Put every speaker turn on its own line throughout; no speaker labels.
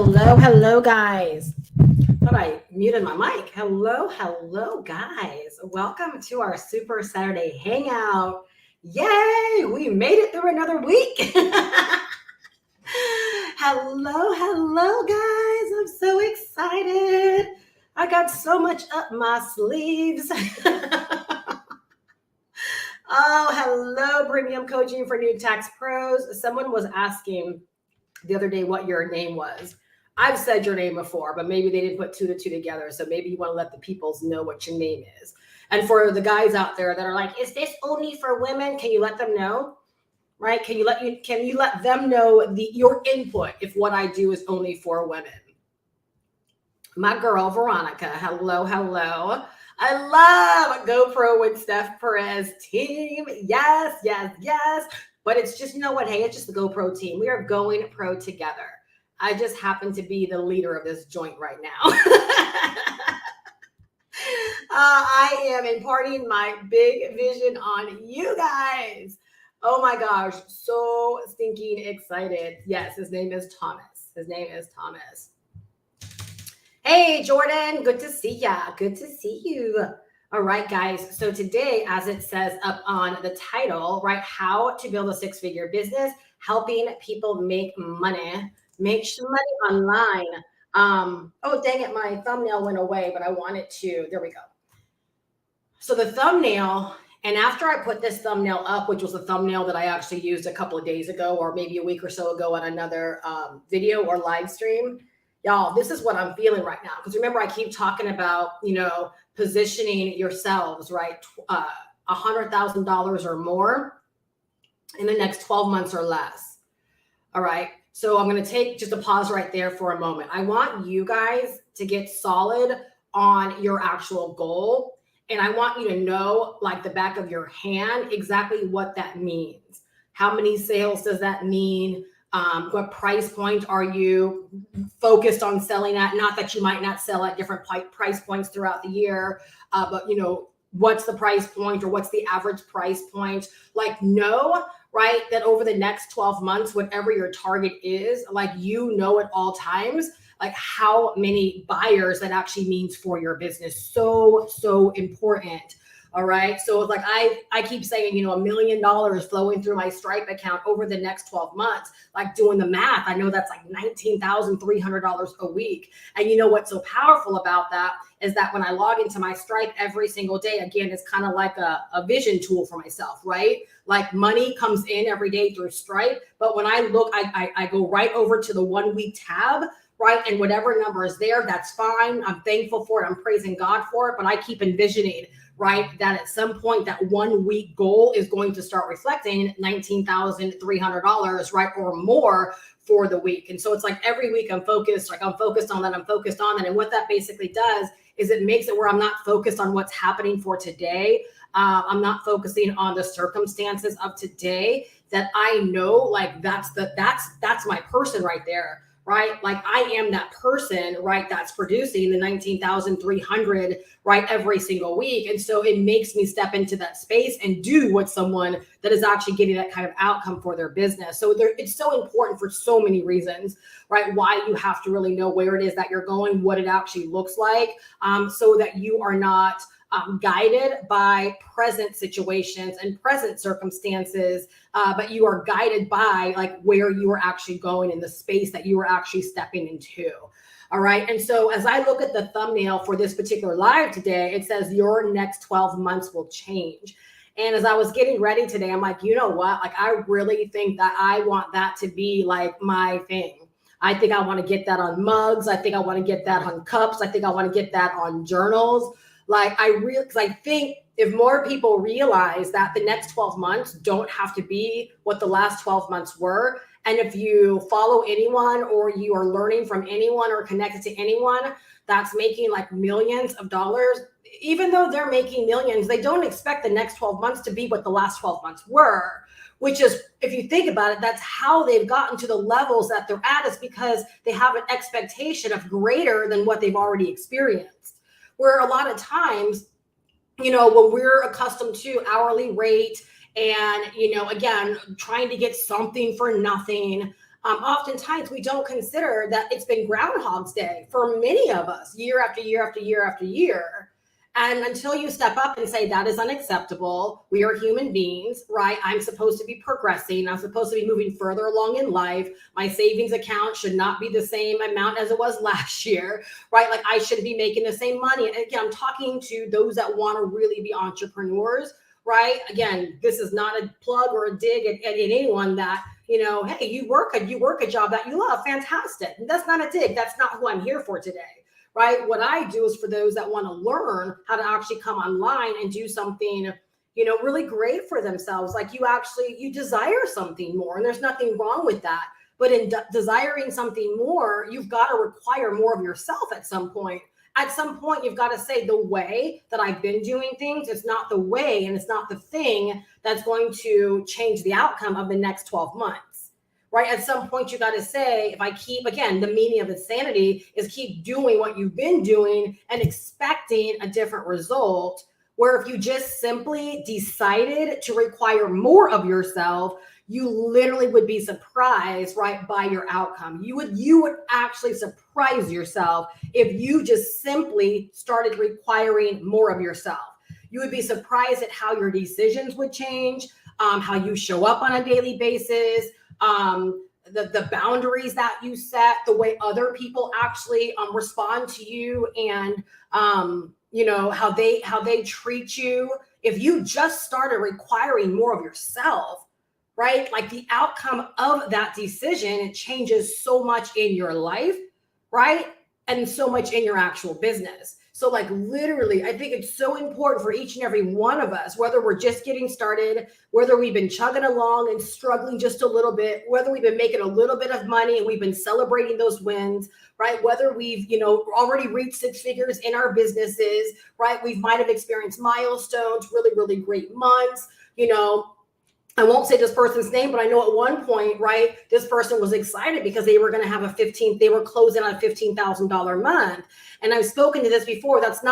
Hello, guys. Thought I muted my mic. Hello, guys. Welcome to our Super Saturday Hangout. Yay! We made it through another week. Hello, guys. I'm so excited. I got so much up my sleeves. Oh, hello, Premium Coaching for New Tax Pros. Someone was asking the other day what your name was. I've said your name before, but maybe they didn't put two to two together. So maybe you want to let the peoples know what your name is. And for the guys out there that are like, is this only for women? Can you let them know? Right? Can you let them know your input if what I do is only for women? My girl Veronica, hello. I love GoPro with Steph Perez team. Yes. But it's just, you know what? Hey, it's just the GoPro team. We are going pro together. I just happen to be the leader of this joint right now. I am imparting my big vision on you guys. Oh my gosh, so stinking excited. Yes, his name is Thomas. Hey, Jordan, good to see ya. Good to see you. All right, guys. So today, as it says up on the title, right, how to build a six-figure business, helping people make money, make some money online. Oh, dang it, my thumbnail went away, but I wanted to. There we go. So the thumbnail, and after I put this thumbnail up, which was the thumbnail that I actually used a couple of days ago, or maybe a week or so ago on another video or live stream, y'all, this is what I'm feeling right now. Because remember, I keep talking about, positioning yourselves, right? $100,000 or more in the next 12 months or less. All right. So I'm going to take just a pause right there for a moment. I want you guys to get solid on your actual goal. And I want you to know, like the back of your hand, exactly what that means. How many sales does that mean? What price point are you focused on selling at? Not that you might not sell at different price points throughout the year, but what's the price point or what's the average price point? Like, know, right, that over the next 12 months, whatever your target is, like, at all times, like how many buyers that actually means for your business. So important. All right. So like I keep saying, $1 million flowing through my Stripe account over the next 12 months, like doing the math, I know that's like $19,300 a week. And you know what's so powerful about that is that when I log into my Stripe every single day, again, it's kind of like a vision tool for myself, right? Like money comes in every day through Stripe. But when I look, I go right over to the 1 week tab, right? And whatever number is there, that's fine. I'm thankful for it. I'm praising God for it. But I keep envisioning, right, that at some point that 1 week goal is going to start reflecting $19,300, right, or more for the week. And so it's like every week I'm focused on that. And what that basically does is it makes it where I'm not focused on what's happening for today. I'm not focusing on the circumstances of today. That I know, like that's my person right there. Right? Like I am that person, right? That's producing the 19,300, right? Every single week. And so it makes me step into that space and do what someone that is actually getting that kind of outcome for their business. So it's so important for so many reasons, right? Why you have to really know where it is that you're going, what it actually looks like, so that you are not guided by present situations and present circumstances, but you are guided by like where you are actually going in the space that you are actually stepping into. All right. And so as I look at the thumbnail for this particular live today, it says your next 12 months will change. And as I was getting ready today, I'm like, you know what? Like, I really think that I want that to be like my thing. I think I want to get that on mugs. I think I want to get that on cups. I think I want to get that on journals. Like because I think if more people realize that the next 12 months don't have to be what the last 12 months were. And if you follow anyone or you are learning from anyone or connected to anyone that's making like millions of dollars, even though they're making millions, they don't expect the next 12 months to be what the last 12 months were, which is, if you think about it, that's how they've gotten to the levels that they're at, is because they have an expectation of greater than what they've already experienced. Where a lot of times, when we're accustomed to hourly rate and, again, trying to get something for nothing, Oftentimes we don't consider that it's been Groundhog's Day for many of us, year after year after year after year. And until you step up and say that is unacceptable, we are human beings, right? I'm supposed to be progressing. I'm supposed to be moving further along in life. My savings account should not be the same amount as it was last year, right? Like I shouldn't be making the same money. And again, I'm talking to those that want to really be entrepreneurs, right? Again, this is not a plug or a dig at anyone that, hey, you work a job that you love. Fantastic. That's not a dig. That's not who I'm here for today. Right? What I do is for those that want to learn how to actually come online and do something, really great for themselves. Like you desire something more, and there's nothing wrong with that. But in desiring something more, you've got to require more of yourself at some point. At some point, you've got to say the way that I've been doing things, it's not the way and it's not the thing that's going to change the outcome of the next 12 months. Right? At some point, you got to say, if I keep, again, the meaning of insanity is keep doing what you've been doing and expecting a different result. Where if you just simply decided to require more of yourself, you literally would be surprised, right, by your outcome. You would actually surprise yourself if you just simply started requiring more of yourself. You would be surprised at how your decisions would change, how you show up on a daily basis, the boundaries that you set, the way other people actually respond to you, and how they treat you. If you just started requiring more of yourself, right? Like the outcome of that decision, it changes so much in your life, right? And so much in your actual business. So like literally, I think it's so important for each and every one of us, whether we're just getting started, whether we've been chugging along and struggling just a little bit, whether we've been making a little bit of money and we've been celebrating those wins, right? Whether we've, already reached six figures in our businesses, right? We might have experienced milestones, really, really great months, I won't say this person's name, but I know at one point, right, this person was excited because they were going to have they were closing on a $15,000 month. And I've spoken to this before. This is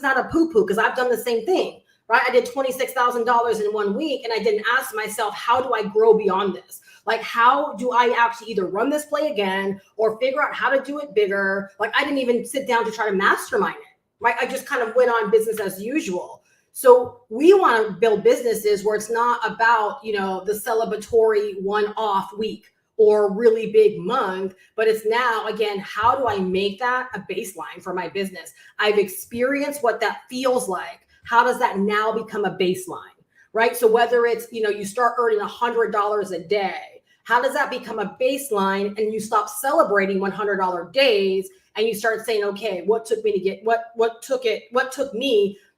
not a poo-poo, because I've done the same thing, right? I did $26,000 in 1 week, and I didn't ask myself, how do I grow beyond this? Like, how do I actually either run this play again or figure out how to do it bigger? Like, I didn't even sit down to try to mastermind it, right? I just kind of went on business as usual. So we want to build businesses where it's not about, the celebratory one-off week or really big month, but it's now, again, how do I make that a baseline for my business? I've experienced what that feels like. How does that now become a baseline, right? So whether it's, you start earning $100 a day, how does that become a baseline and you stop celebrating $100 days and you start saying, okay, what took me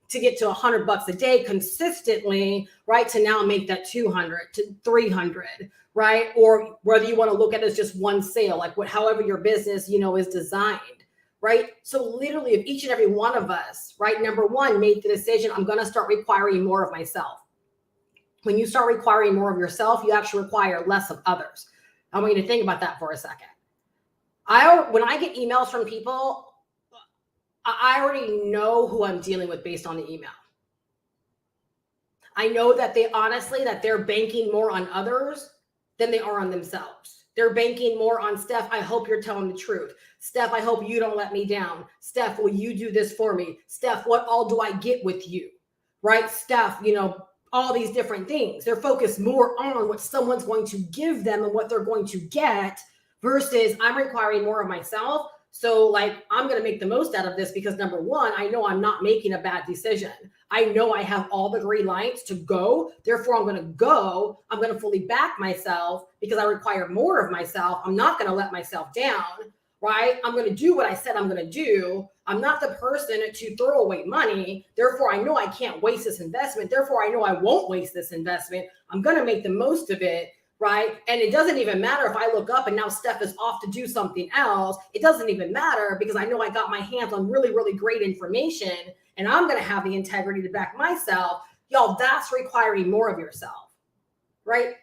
to get to $100 a day consistently, right? To now make that 200 to 300, right? Or whether you want to look at it as just one sale, like however your business, is designed, right? So literally, if each and every one of us, right, number one, made the decision, I'm going to start requiring more of myself. When you start requiring more of yourself, you actually require less of others. I want you to think about that for a second. When I get emails from people, I already know who I'm dealing with based on the email. I know that they're banking more on others than they are on themselves. They're banking more on, Steph, I hope you're telling the truth. Steph, I hope you don't let me down. Steph, will you do this for me? Steph, what all do I get with you? Right? Steph, all these different things. They're focused more on what someone's going to give them and what they're going to get versus I'm requiring more of myself. So like, I'm going to make the most out of this because number one, I know I'm not making a bad decision. I know I have all the green lights to go. Therefore, I'm going to go. I'm going to fully back myself because I require more of myself. I'm not going to let myself down, right? I'm going to do what I said I'm going to do. I'm not the person to throw away money. Therefore, I know I can't waste this investment. Therefore, I know I won't waste this investment. I'm going to make the most of it. Right. And it doesn't even matter if I look up and now Steph is off to do something else. It doesn't even matter because I know I got my hands on really, really great information and I'm going to have the integrity to back myself. Y'all, that's requiring more of yourself. Right.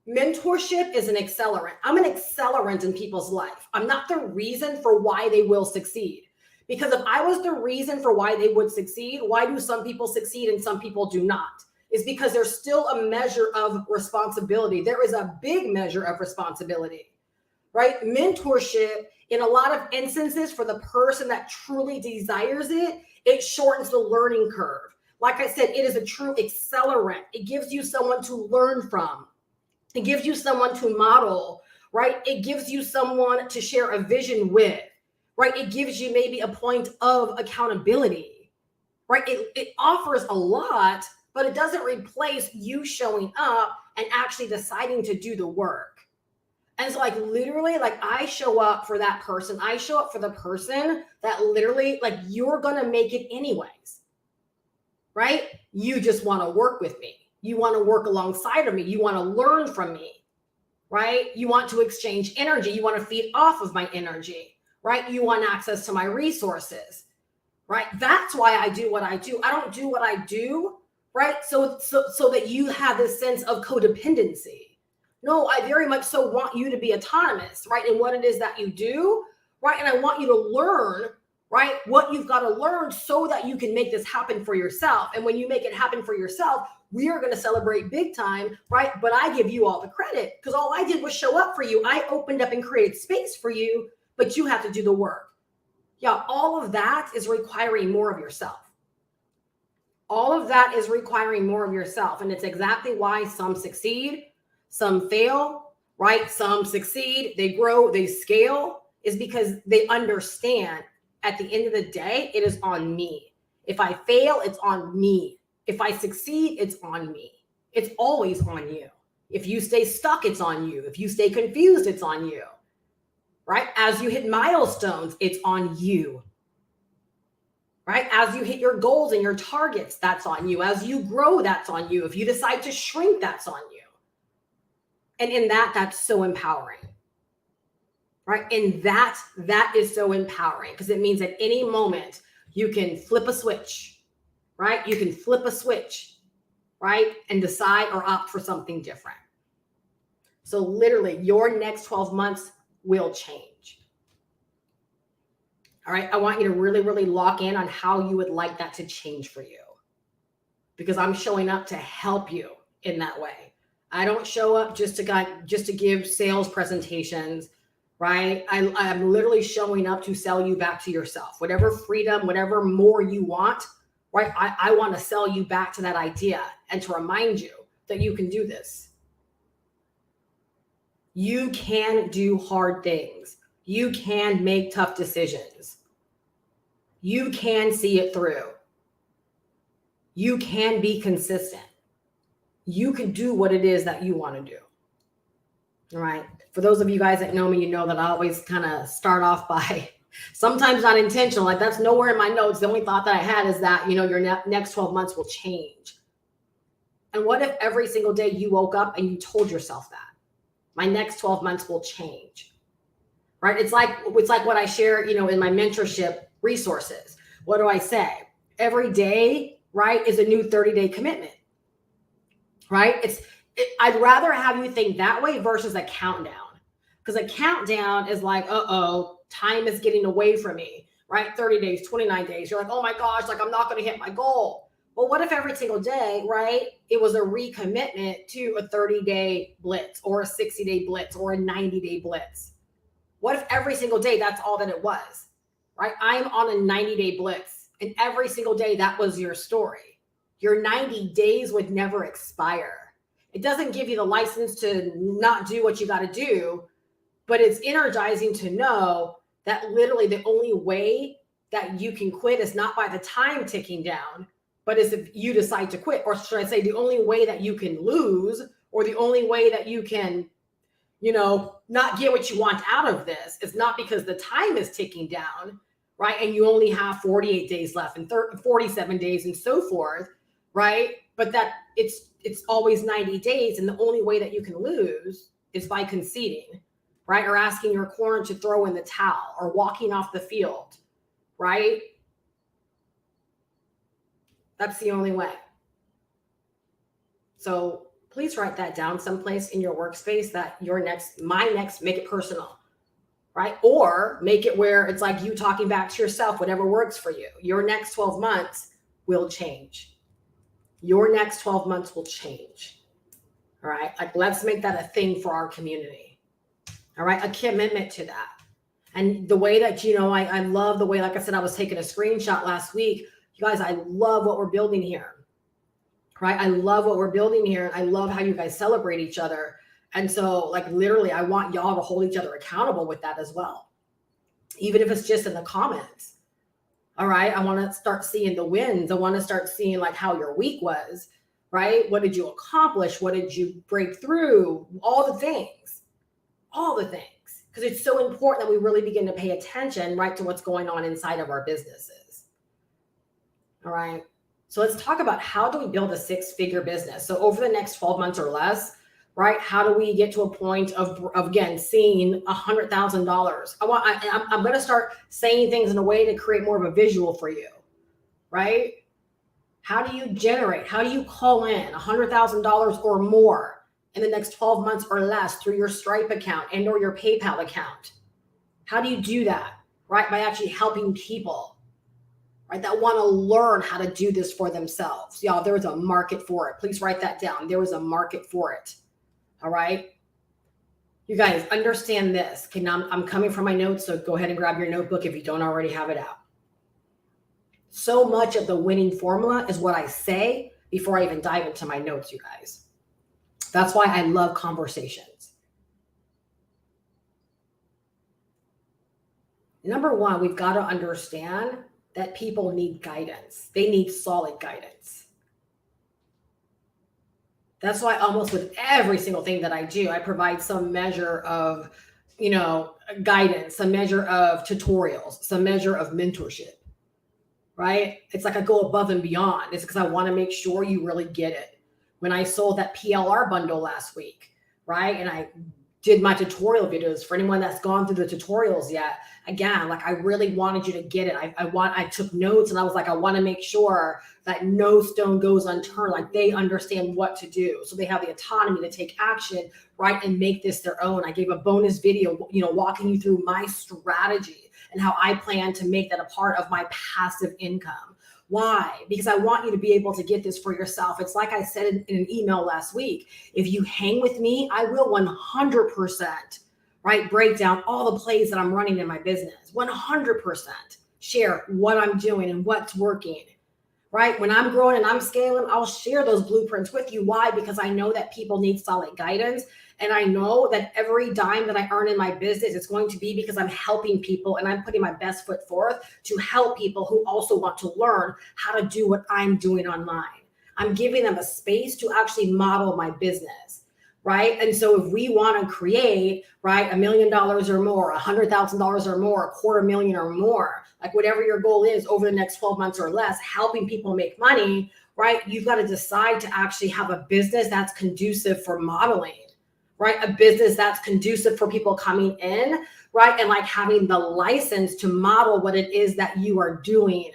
Mentorship is an accelerant. I'm an accelerant in people's life. I'm not the reason for why they will succeed. Because if I was the reason for why they would succeed, why do some people succeed and some people do not? Is because there's still a measure of responsibility. There is a big measure of responsibility, right? Mentorship, in a lot of instances, for the person that truly desires it, it shortens the learning curve. Like I said, it is a true accelerant. It gives you someone to learn from. It gives you someone to model, right? It gives you someone to share a vision with, right? It gives you maybe a point of accountability, right? It offers a lot, but it doesn't replace you showing up and actually deciding to do the work. And so, like, literally, like, I show up for that person. I show up for the person that literally, like, you're going to make it anyways, right? You just want to work with me. You want to work alongside of me. You want to learn from me, right? You want to exchange energy. You want to feed off of my energy, right? You want access to my resources, right? That's why I do what I do. I don't do what I do, right? So that you have this sense of codependency. No, I very much so want you to be autonomous, right? In what it is that you do, right? And I want you to learn, right, what you've got to learn so that you can make this happen for yourself. And when you make it happen for yourself, we are going to celebrate big time, right? But I give you all the credit because all I did was show up for you. I opened up and created space for you, but you have to do the work. Yeah, all of that is requiring more of yourself. All of that is requiring more of yourself. And it's exactly why some succeed, some fail, right? Some succeed, they grow, they scale, is because they understand at the end of the day, it is on me. If I fail, it's on me. If I succeed, it's on me. It's always on you. If you stay stuck, it's on you. If you stay confused, it's on you, right? As you hit milestones, it's on you, right? As you hit your goals and your targets, that's on you. As you grow, that's on you. If you decide to shrink, that's on you. And in that, that's so empowering, right? And that is so empowering because it means at any moment you can flip a switch, right? You can flip a switch, right? And decide or opt for something different. So literally your next 12 months will change. All right. I want you to really, really lock in on how you would like that to change for you because I'm showing up to help you in that way. I don't show up just to give sales presentations, right? I'm literally showing up to sell you back to yourself, whatever freedom, whatever more you want, right? I want to sell you back to that idea and to remind you that you can do this. You can do hard things. You can make tough decisions. You can see it through. You can be consistent. You can do what it is that you want to do. All right. For those of you guys that know me, you know that I always kind of start off by sometimes not intentional. Like that's nowhere in my notes. The only thought that I had is that, your next 12 months will change. And what if every single day you woke up and you told yourself that my next 12 months will change, right? It's like what I share, in my mentorship resources. What do I say? Every day, right, is a new 30-day commitment. Right? I'd rather have you think that way versus a countdown. Because a countdown is like, time is getting away from me, right? 30 days, 29 days. You're like, oh my gosh, like I'm not going to hit my goal. Well, what if every single day, right, it was a recommitment to a 30-day blitz or a 60-day blitz or a 90-day blitz? What if every single day that's all that it was, right? I'm on a 90-day blitz and every single day that was your story. Your 90 days would never expire. It doesn't give you the license to not do what you got to do, but it's energizing to know that literally the only way that you can quit is not by the time ticking down, but is if you decide to quit. Or should I say the only way that you can lose or the only way that you can, not get what you want out of this is not because the time is ticking down, right? And you only have 48 days left and 47 days and so forth. Right? But that it's always 90 days. And the only way that you can lose is by conceding, right? Or asking your corner to throw in the towel or walking off the field, right? That's the only way. So please write that down someplace in your workspace that my next, make it personal, right? Or make it where it's like you talking back to yourself, whatever works for you. Your next 12 months will change. Your next 12 months will change. All right. Like, let's make that a thing for our community. All right. A commitment to that. And the way that, I love the way, like I said, I was taking a screenshot last week. You guys, I love what we're building here. Right. I love what we're building here. And I love how you guys celebrate each other. And so like literally, I want y'all to hold each other accountable with that as well. Even if it's just in the comments. All right. I want to start seeing the wins. I want to start seeing like how your week was, right? What did you accomplish? What did you break through? All the things, because it's so important that we really begin to pay attention, right, to what's going on inside of our businesses. All right. So let's talk about how do we build a six-figure business? So over the next 12 months or less, right? How do we get to a point of again, seeing $100,000? I'm going to start saying things in a way to create more of a visual for you, right? How do you generate? How do you call in $100,000 or more in the next 12 months or less through your Stripe account and or your PayPal account? How do you do that, right? By actually helping people, right, that want to learn how to do this for themselves. Y'all, there is a market for it. Please write that down. There is a market for it. All right. You guys understand this. Okay, now I'm coming from my notes, so go ahead and grab your notebook if you don't already have it out. So much of the winning formula is what I say before I even dive into my notes, you guys. That's why I love conversations. Number one, we've got to understand that people need guidance. They need solid guidance. That's why almost with every single thing that I do, I provide some measure of, guidance, some measure of tutorials, some measure of mentorship, right? It's like I go above and beyond. It's because I want to make sure you really get it. When I sold that PLR bundle last week, right? And I did my tutorial videos for anyone that's gone through the tutorials yet. Again, like I really wanted you to get it. I took notes and I was like, I want to make sure that no stone goes unturned. Like they understand what to do. So they have the autonomy to take action, right? And make this their own. I gave a bonus video, walking you through my strategy and how I plan to make that a part of my passive income. Why? Because I want you to be able to get this for yourself. It's like I said in an email last week, if you hang with me, I will 100%, right, break down all the plays that I'm running in my business, 100% share what I'm doing and what's working, right? When I'm growing and I'm scaling, I'll share those blueprints with you. Why? Because I know that people need solid guidance. And I know that every dime that I earn in my business is going to be because I'm helping people and I'm putting my best foot forth to help people who also want to learn how to do what I'm doing online. I'm giving them a space to actually model my business, right? And so if we want to create, right, $1 million or more, $100,000 or more, $250,000 or more, like whatever your goal is over the next 12 months or less, helping people make money, right? You've got to decide to actually have a business that's conducive for modeling, right? A business that's conducive for people coming in, right? And like having the license to model what it is that you are doing,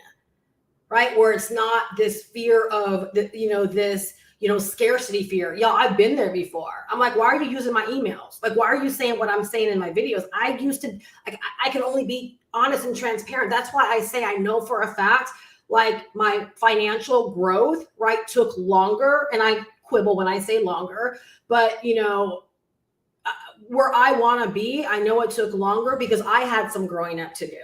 right? Where it's not this fear of this scarcity fear. Y'all, I've been there before. I'm like, why are you using my emails? Like, why are you saying what I'm saying in my videos? I used to, like, I can only be honest and transparent. That's why I say I know for a fact, like my financial growth, right, took longer. And I quibble when I say longer, but where I want to be, I know it took longer because I had some growing up to do,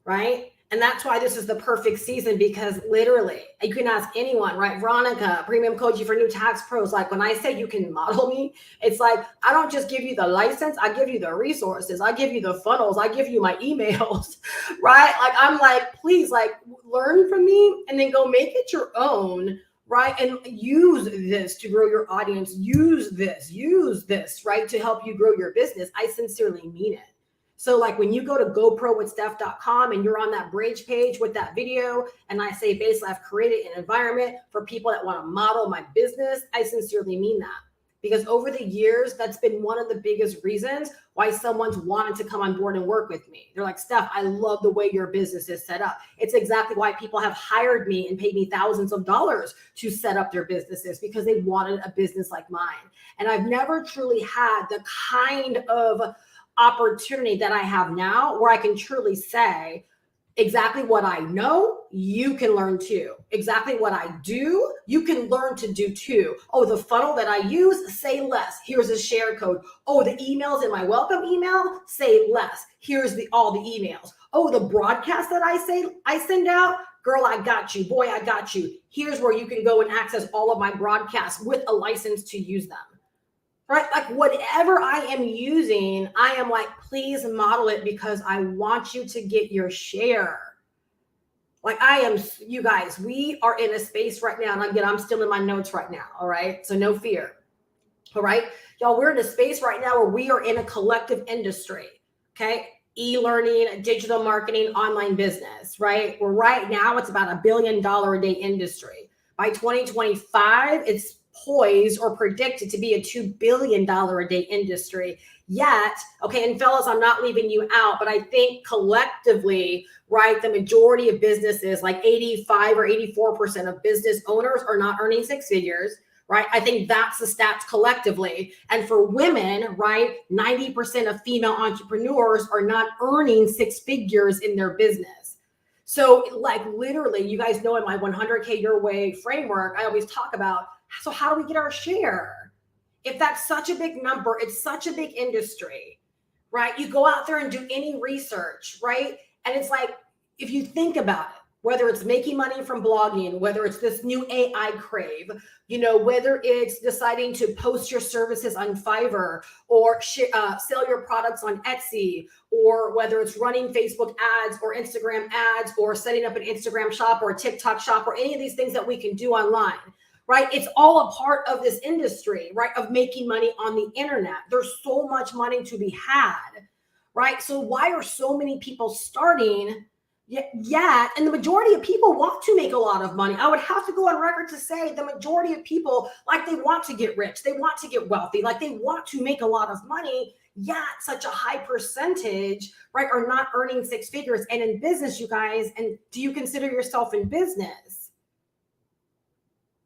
right? And that's why this is the perfect season, because literally you can ask anyone, right? Veronica, premium coaching for new tax pros. Like when I say you can model me, it's like, I don't just give you the license. I give you the resources. I give you the funnels. I give you my emails, right? Like, I'm like, please, like, learn from me and then go make it your own, right? And use this to grow your audience. Use this, right? To help you grow your business. I sincerely mean it. So like when you go to goprowithsteph.com and you're on that bridge page with that video, and I say, basically, I've created an environment for people that want to model my business. I sincerely mean that, because over the years, that's been one of the biggest reasons why someone's wanted to come on board and work with me. They're like, Steph, I love the way your business is set up. It's exactly why people have hired me and paid me thousands of dollars to set up their businesses, because they wanted a business like mine. And I've never truly had the kind of opportunity that I have now where I can truly say, Exactly what I know, you can learn too. Exactly what I do, you can learn to do too. Oh, the funnel that I use, say less. Here's a share code. Oh, the emails in my welcome email, say less. Here's all the emails. Oh, the broadcast that I send out, girl, I got you. Boy, I got you. Here's where you can go and access all of my broadcasts with a license to use them. Right? Like whatever I am using, I am like, please model it because I want you to get your share. Like you guys, we are in a space right now. And again, I'm still in my notes right now. All right. So no fear. All right. Y'all, we're in a space right now where we are in a collective industry. Okay. E-learning, digital marketing, online business, right? Where right now it's about $1 billion a day industry. By 2025, it's poised or predicted to be a $2 billion a day industry. Yet, okay, and fellas, I'm not leaving you out, but I think collectively, right, the majority of businesses, like 85 or 84% of business owners are not earning six figures. Right? I think that's the stats collectively. And for women, right, 90% of female entrepreneurs are not earning six figures in their business. So like literally, you guys know in my 100K Your Way framework, I always talk about, so how do we get our share? If that's such a big number, it's such a big industry, right? You go out there and do any research, right? And it's like, if you think about it, whether it's making money from blogging, whether it's this new AI crave, whether it's deciding to post your services on Fiverr or sell your products on Etsy, or whether it's running Facebook ads or Instagram ads or setting up an Instagram shop or a TikTok shop or any of these things that we can do online, right? It's all a part of this industry, right? Of making money on the internet. There's so much money to be had, right? So why are so many people starting? Yeah, and the majority of people want to make a lot of money. I would have to go on record to say the majority of people, like, they want to get rich, they want to get wealthy, like they want to make a lot of money. Yet such a high percentage, right, are not earning six figures. And in business, you guys, and do you consider yourself in business?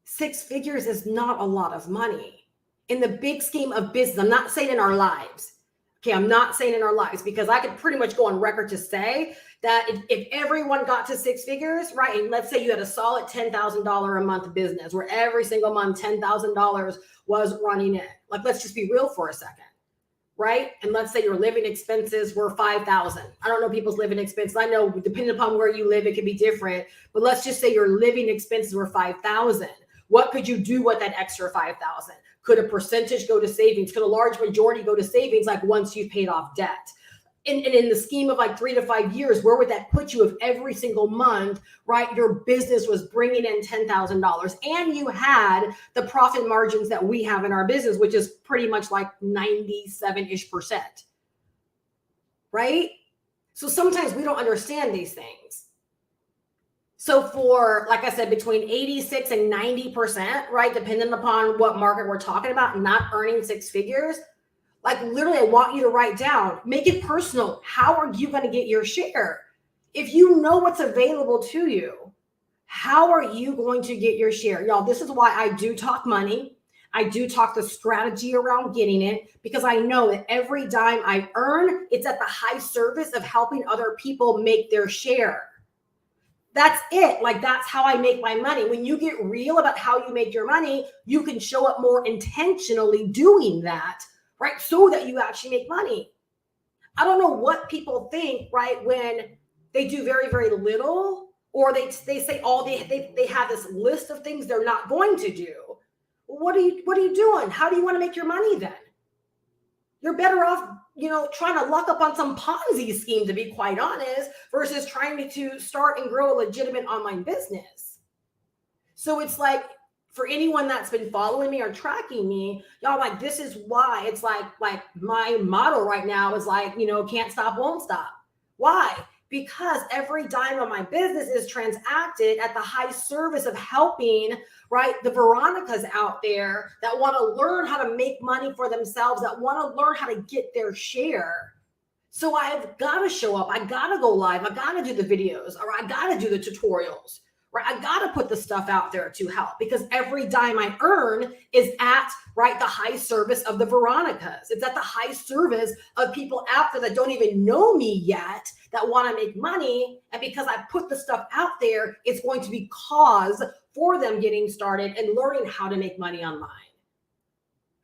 Six figures is not a lot of money in the big scheme of business. I'm not saying in our lives. Okay, I'm not saying in our lives, because I could pretty much go on record to say that if everyone got to six figures, right, and let's say you had a solid $10,000 a month business where every single month $10,000 was running in. Like, let's just be real for a second, right? And let's say your living expenses were $5,000. I don't know people's living expenses. I know depending upon where you live, it can be different. But let's just say your living expenses were $5,000. What could you do with that extra $5,000? Could a percentage go to savings? Could a large majority go to savings, like once you've paid off debt? And in the scheme of like 3 to 5 years, where would that put you if every single month, right, your business was bringing in $10,000 and you had the profit margins that we have in our business, which is pretty much like 97-ish%, right? So sometimes we don't understand these things. So for, like I said, between 86 and 90%, right, depending upon what market we're talking about, not earning six figures, like literally I want you to write down, make it personal. How are you going to get your share? If you know what's available to you, how are you going to get your share? Y'all, this is why I do talk money. I do talk the strategy around getting it, because I know that every dime I earn, it's at the high service of helping other people make their share. That's it. Like, that's how I make my money. When you get real about how you make your money, you can show up more intentionally doing that, right? So that you actually make money. I don't know what people think, right, when they do very, very little, or they say they have this list of things they're not going to do. Well, what are you doing? How do you want to make your money then? You're better off, trying to luck up on some Ponzi scheme, to be quite honest, versus trying to start and grow a legitimate online business. So it's like, for anyone that's been following me or tracking me, y'all, like, this is why it's like my motto right now is like, can't stop, won't stop. Why? Because every dime of my business is transacted at the high service of helping, right, the Veronicas out there that want to learn how to make money for themselves, that want to learn how to get their share. So I've got to show up. I got to go live. I got to do the videos, or I got to do the tutorials, right? I got to put the stuff out there to help because every dime I earn is at, right, the high service of the Veronicas. It's at the high service of people out there that don't even know me yet that want to make money. And because I put the stuff out there, it's going to be cause for them getting started and learning how to make money online.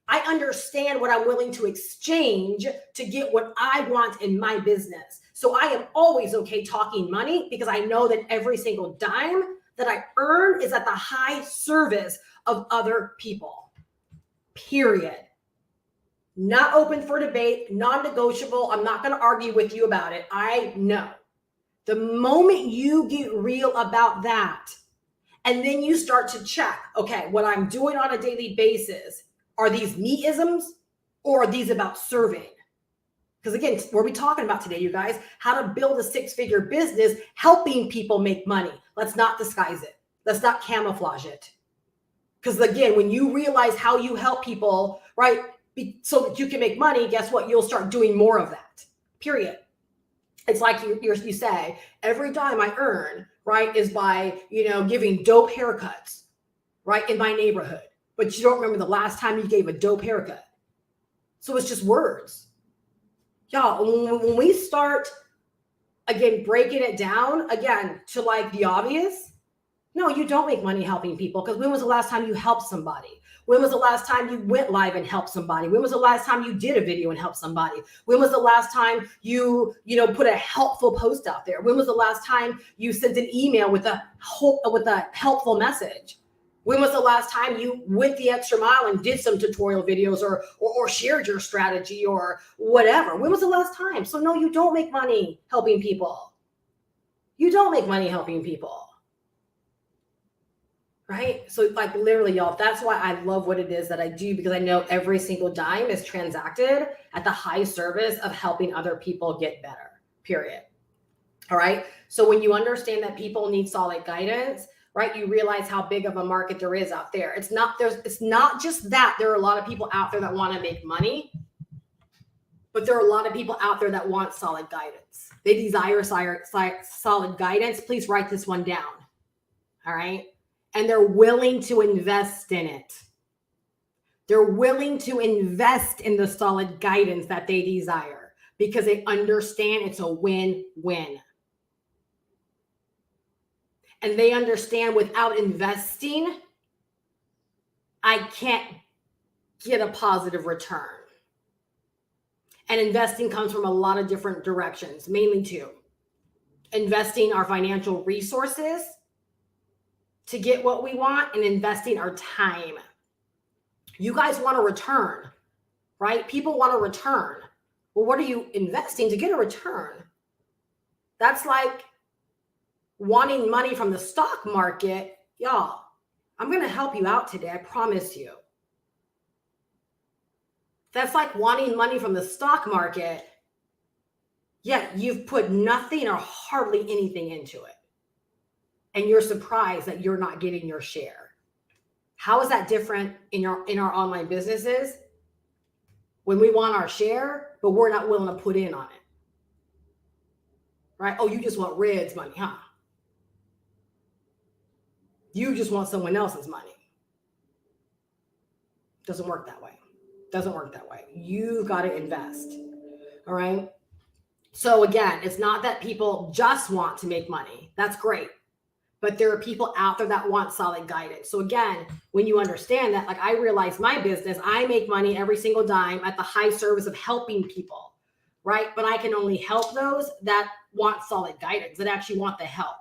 I understand what I'm willing to exchange to get what I want in my business. So I am always okay talking money because I know that every single dime that I earn is at the high service of other people. Period. Not open for debate, non-negotiable. I'm not going to argue with you about it. I know. The moment you get real about that, and then you start to check, okay, what I'm doing on a daily basis, are these me-isms or are these about serving? Because again, what are we talking about today, you guys? How to build a six-figure business, helping people make money. Let's not disguise it. Let's not camouflage it. Because again, when you realize how you help people, right, so that you can make money, guess what? You'll start doing more of that, period. It's like you say, every dime I earn, right, is by, giving dope haircuts, right, in my neighborhood. But you don't remember the last time you gave a dope haircut. So it's just words. Y'all, when we start, again, breaking it down, again, to like the obvious, no, you don't make money helping people because when was the last time you helped somebody? When was the last time you went live and helped somebody? When was the last time you did a video and helped somebody? When was the last time you put a helpful post out there? When was the last time you sent an email with a helpful message? When was the last time you went the extra mile and did some tutorial videos or shared your strategy or whatever? When was the last time? So no, you don't make money helping people. You don't make money helping people. Right? So like literally, y'all, that's why I love what it is that I do, because I know every single dime is transacted at the high service of helping other people get better, period. All right. So when you understand that people need solid guidance, right, you realize how big of a market there is out there. It's not just that there are a lot of people out there that want to make money, but there are a lot of people out there that want solid guidance. They desire solid guidance. Please write this one down. All right. And they're willing to invest in it. They're willing to invest in the solid guidance that they desire because they understand it's a win-win. And they understand without investing, I can't get a positive return. And investing comes from a lot of different directions, mainly two. Investing our financial resources to get what we want and investing our time. You guys want a return, right? People want a return. Well, what are you investing to get a return? That's like wanting money from the stock market. Y'all, I'm going to help you out today. I promise you. That's like wanting money from the stock market, yet you've put nothing or hardly anything into it. And you're surprised that you're not getting your share. How is that different in our online businesses? When we want our share, but we're not willing to put in on it. Right? Oh, you just want Red's money, huh? You just want someone else's money. Doesn't work that way. Doesn't work that way. You've got to invest. All right? So again, it's not that people just want to make money. That's great. But there are people out there that want solid guidance. So again, when you understand that, like I realize my business, I make money every single dime at the high service of helping people, right? But I can only help those that want solid guidance, that actually want the help.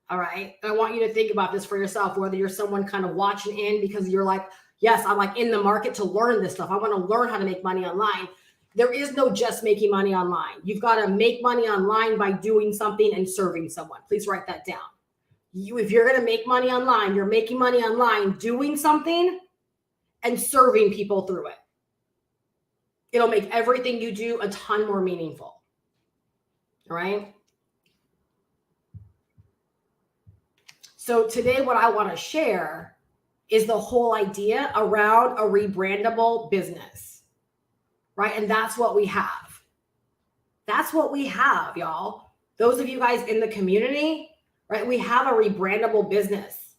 All right. And I want you to think about this for yourself, whether you're someone kind of watching in because you're like, yes, I'm like in the market to learn this stuff. I want to learn how to make money online. There is no just making money online. You've got to make money online by doing something and serving someone. Please write that down. If you're going to make money online, you're making money online doing something and serving people through it. It'll make everything you do a ton more meaningful. All right. So today, what I want to share is the whole idea around a rebrandable business, right? And that's what we have. That's what we have, y'all. Those of you guys in the community, right? We have a rebrandable business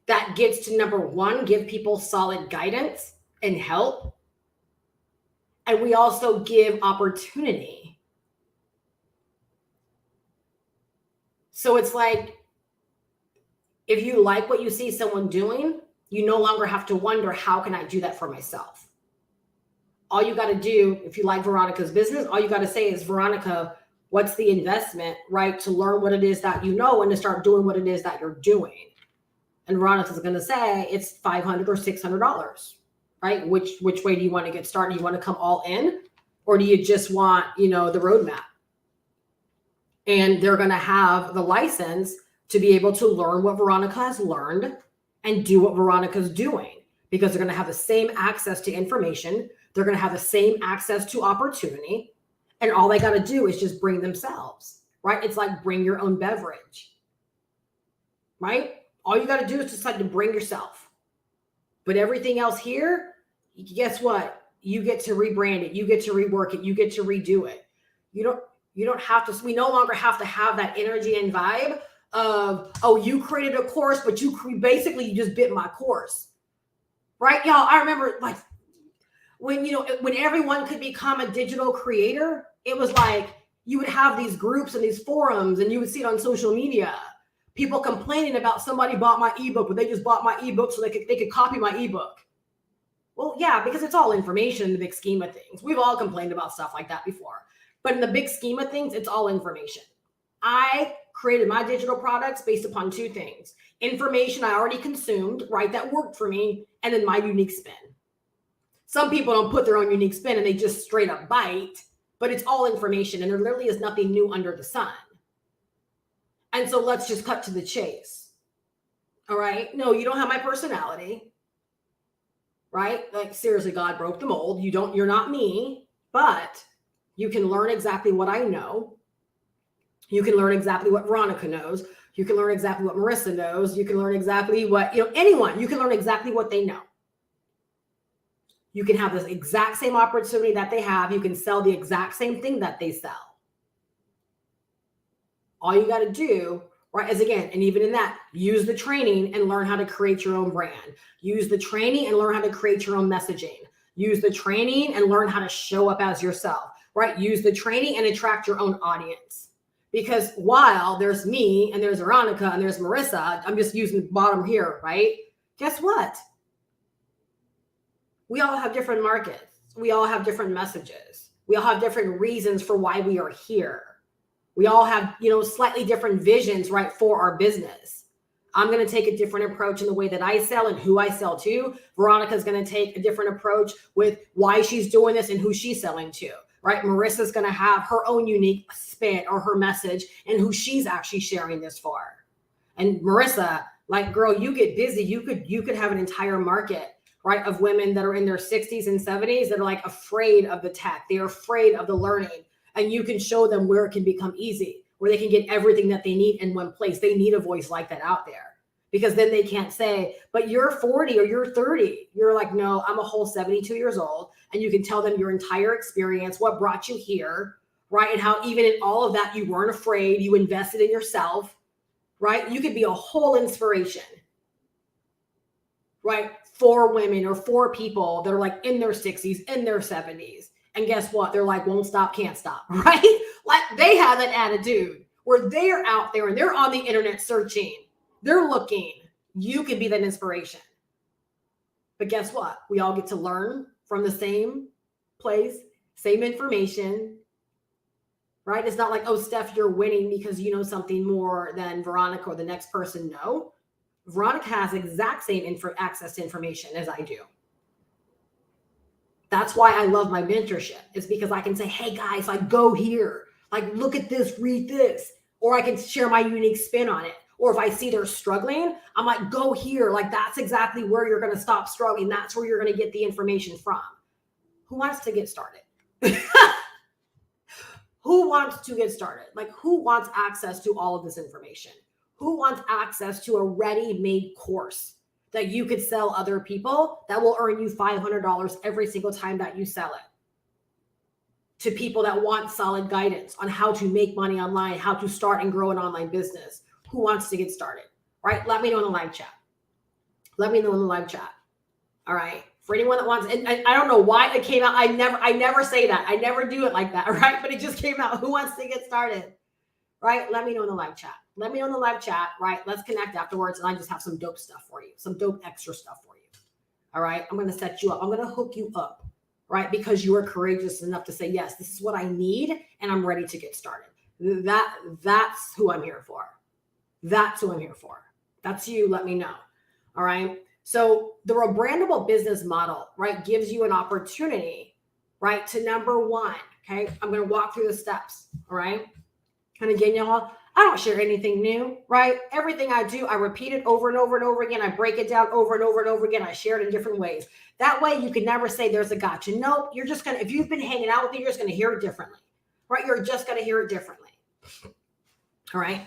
that gets to number one, give people solid guidance and help. And we also give opportunity. So it's like, if you like what you see someone doing, you no longer have to wonder, how can I do that for myself? All you got to do, if you like Veronica's business, all you got to say is, Veronica, what's the investment, right? To learn what it is that you know and to start doing what it is that you're doing. And Veronica's going to say it's $500 or $600, right? Which way do you want to get started? Do you want to come all in, or do you just want, the roadmap? And they're going to have the license to be able to learn what Veronica has learned and do what Veronica's doing, because they're going to have the same access to information. They're going to have the same access to opportunity. And all they got to do is just bring themselves, right? It's like bring your own beverage, right? All you got to do is just like to bring yourself. But everything else here, guess what? You get to rebrand it. You get to rework it. You get to redo it. You don't have to, we no longer have to have that energy and vibe of, oh, you created a course, but you just bit my course, right? Y'all, I remember like when everyone could become a digital creator, it was like you would have these groups and these forums, and you would see it on social media. People complaining about somebody bought my ebook, but they just bought my ebook so they could copy my ebook. Well, yeah, because it's all information in the big scheme of things. We've all complained about stuff like that before. But in the big scheme of things, it's all information. I created my digital products based upon two things: information I already consumed, right, that worked for me, and then my unique spin. Some people don't put their own unique spin and they just straight up bite, but it's all information, and there literally is nothing new under the sun. And so let's just cut to the chase. All right. No, you don't have my personality, right? Like, seriously, God broke the mold. You're not me, but you can learn exactly what I know. You can learn exactly what Veronica knows. You can learn exactly what Marissa knows. You can learn exactly what, anyone, you can learn exactly what they know. You can have this exact same opportunity that they have. You can sell the exact same thing that they sell. All you got to do, right, is, again, and even in that, use the training and learn how to create your own brand. Use the training and learn how to create your own messaging. Use the training and learn how to show up as yourself, right? Use the training and attract your own audience. Because while there's me and there's Veronica and there's Marissa, I'm just using the bottom here, right? Guess what? We all have different markets. We all have different messages. We all have different reasons for why we are here. We all have, slightly different visions, right, for our business. I'm going to take a different approach in the way that I sell and who I sell to. Veronica's going to take a different approach with why she's doing this and who she's selling to, right? Marissa's going to have her own unique spin or her message and who she's actually sharing this for. And Marissa, like, girl, you get busy. You could have an entire market, right, of women that are in their 60s and 70s that are like afraid of the tech. They're afraid of the learning. And you can show them where it can become easy, where they can get everything that they need in one place. They need a voice like that out there, because then they can't say, but you're 40 or you're 30. You're like, no, I'm a whole 72 years old. And you can tell them your entire experience, what brought you here, right? And how even in all of that, you weren't afraid. You invested in yourself, right? You could be a whole inspiration, right? For women or for people that are like in their 60s, in their 70s. And guess what? They're like, won't stop, can't stop, right? Like, they have that attitude where they're out there and they're on the internet searching. They're looking. You can be that inspiration. But guess what? We all get to learn from the same place, same information, right? It's not like, oh, Steph, you're winning because you know something more than Veronica or the next person. No. Veronica has exact same access to information as I do. That's why I love my mentorship. It's because I can say, hey guys, like, go here, like, look at this, read this, or I can share my unique spin on it. Or if I see they're struggling, I'm like, go here. Like, that's exactly where you're going to stop struggling. That's where you're going to get the information from. Who wants to get started? Who wants to get started? Like, who wants access to all of this information? Who wants access to a ready-made course that you could sell other people that will earn you $500 every single time that you sell it? to people that want solid guidance on how to make money online, how to start and grow an online business. Who wants to get started, right? Let me know in the live chat. Let me know in the live chat. All right. For anyone that wants, and I don't know why it came out. I never say that. I never do it like that. Right. But it just came out. Who wants to get started? Right. Let me know in the live chat. Let me know in the live chat. Right. Let's connect afterwards. And I just have some dope stuff for you. Some dope extra stuff for you. All right. I'm going to set you up. I'm going to hook you up. Right. Because you are courageous enough to say, yes, this is what I need. And I'm ready to get started. That's who I'm here for. That's who I'm here for. That's you. Let me know. All right. So the rebrandable business model, right, gives you an opportunity, right, to number one. Okay. I'm going to walk through the steps. All right. And again, y'all, I don't share anything new, right? Everything I do, I repeat it over and over and over again. I break it down over and over and over again. I share it in different ways. That way you can never say there's a gotcha. Nope. You're just going to, if you've been hanging out with me, you're just going to hear it differently, right? You're just going to hear it differently. All right.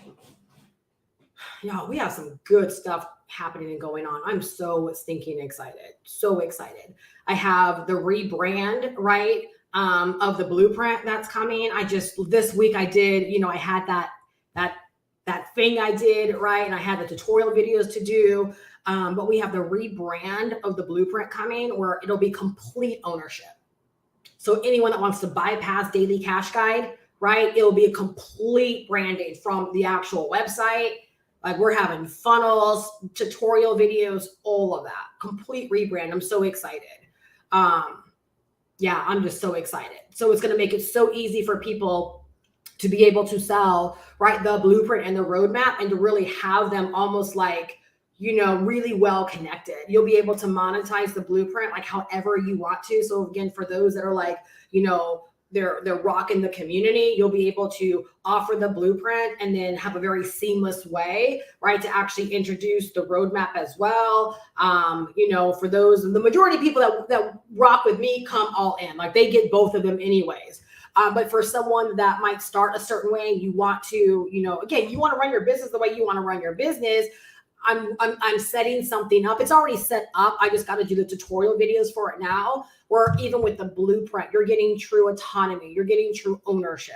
Y'all, we have some good stuff happening and going on. I'm so stinking excited. So excited. I have the rebrand, right, of the blueprint that's coming. This week I did, I had that thing I did, right? And I had the tutorial videos to do. But we have the rebrand of the blueprint coming where it'll be complete ownership. So anyone that wants to bypass Daily Cash Guide, right, it'll be a complete branding from the actual website. Like we're having funnels, tutorial videos, all of that. Complete rebrand. I'm so excited. Yeah, I'm just so excited. So it's going to make it so easy for people to be able to sell, right, the blueprint and the roadmap and to really have them almost like, really well connected. You'll be able to monetize the blueprint like however you want to. So again, for those that are like, they're rocking the community, you'll be able to offer the blueprint and then have a very seamless way, right, to actually introduce the roadmap as well. For those, the majority of people that rock with me come all in, like they get both of them anyways. But for someone that might start a certain way, you want to, again, you want to run your business the way you want to run your business. I'm setting something up. It's already set up. I just got to do the tutorial videos for it now. Where even with the blueprint, you're getting true autonomy. You're getting true ownership,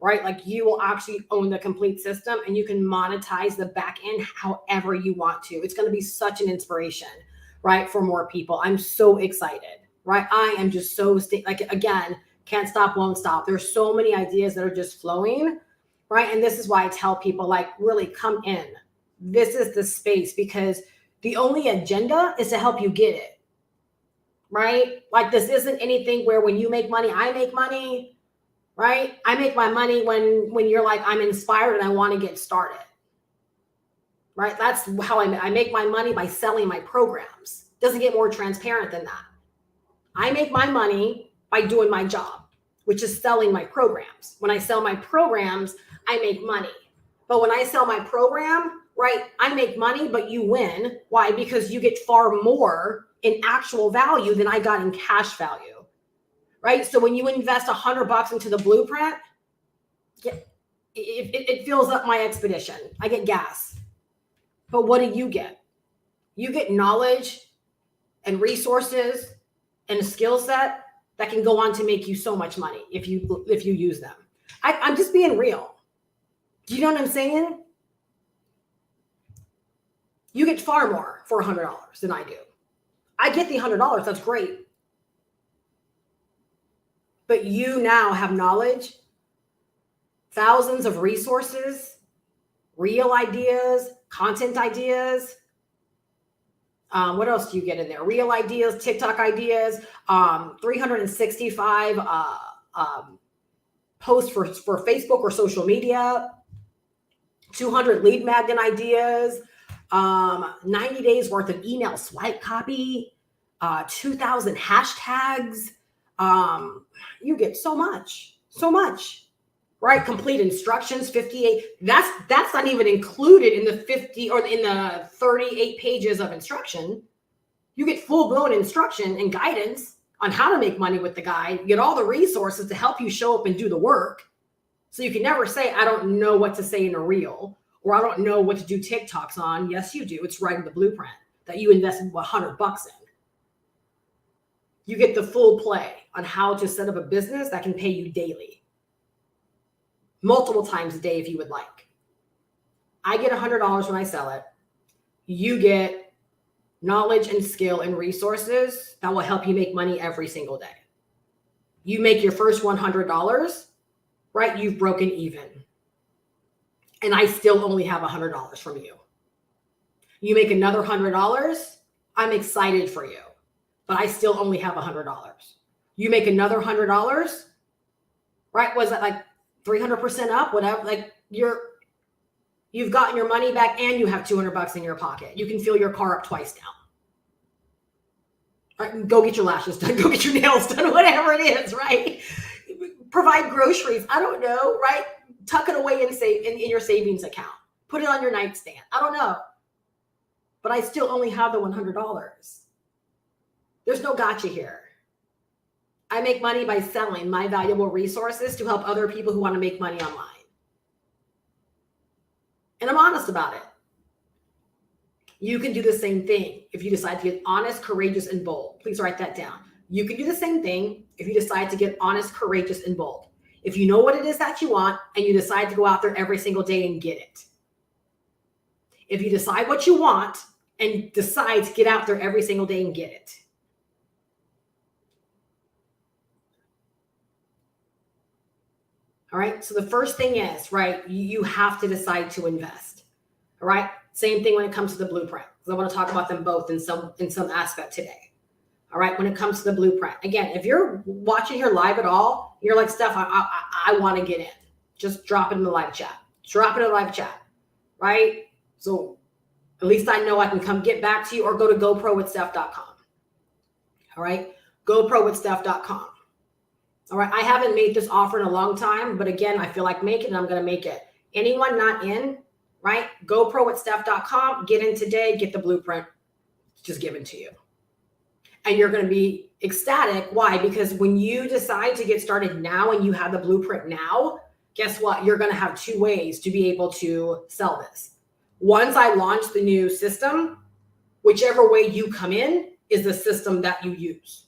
right? Like you will actually own the complete system and you can monetize the back end however you want to. It's going to be such an inspiration, right? For more people. I'm so excited, right? I am just so again, can't stop, won't stop. There's so many ideas that are just flowing, right? And this is why I tell people like really come in. This is the space because the only agenda is to help you get it, right? Like this isn't anything where when you make money, I make money, right? I make my money when you're like, I'm inspired and I want to get started, right? That's how I make my money by selling my programs. Doesn't get more transparent than that. I make my money by doing my job, which is selling my programs. When I sell my programs, I make money. But when I sell my program, right, I make money, but you win. Why? Because you get far more in actual value than I got in cash value, right? So when you invest $100 into the blueprint, it fills up my expedition. I get gas. But what do you get? You get knowledge and resources and a skill set that can go on to make you so much money if you use them. I'm just being real. Do you know what I'm saying? You get far more for $100 than I do. I get the $100. That's great. But you now have knowledge, thousands of resources, real ideas, content ideas. What else do you get in there? Real ideas, TikTok ideas, 365 posts for Facebook or social media, 200 lead magnet ideas, 90 days worth of email swipe copy, 2,000 hashtags. You get so much, right? Complete instructions, 58. That's not even included in the 50 or in the 38 pages of instruction. You get full blown instruction and guidance on how to make money with the guide. You get all the resources to help you show up and do the work. So you can never say, I don't know what to say in a reel, or I don't know what to do TikToks on. Yes, you do. It's right in the blueprint that you invested $100 in. you get the full play on how to set up a business that can pay you daily, multiple times a day if you would like. I get $100 when I sell it. You get knowledge and skill and resources that will help you make money every single day. You make your first $100, right? You've broken even. And I still only have $100 from you. You make another $100, I'm excited for you, but I still only have $100. You make another $100, right? Was that like 300% up? Whatever. Like you've gotten your money back and you have $200 in your pocket. You can fill your car up twice now. Right? Go get your lashes done. Go get your nails done. Whatever it is, right? Provide groceries. I don't know, right? Tuck it away in your savings account. Put it on your nightstand. I don't know. But I still only have the $100. There's no gotcha here. I make money by selling my valuable resources to help other people who want to make money online. And I'm honest about it. You can do the same thing if you decide to get honest, courageous, and bold. Please write that down. You can do the same thing if you decide to get honest, courageous, and bold. If you know what it is that you want and you decide to go out there every single day and get it. If you decide what you want and decide to get out there every single day and get it. All right. So the first thing is, right, you have to decide to invest. All right. Same thing when it comes to the blueprint, because I want to talk about them both in some aspect today. All right. When it comes to the blueprint, again, if you're watching here live at all, you're like, Steph, I want to get in. Just drop it in the live chat. Drop it in the live chat. Right. So at least I know I can come get back to you, or go to GoProWithSteph.com. All right. GoProWithSteph.com. All right. I haven't made this offer in a long time, but again, I feel like making it, and I'm going to make it. Anyone not in, right? GoProWithSteph.com. Get in today. Get the blueprint. It's just given to you. And you're going to be ecstatic. Why? Because when you decide to get started now and you have the blueprint now, guess what? You're going to have two ways to be able to sell this. Once I launch the new system, whichever way you come in is the system that you use.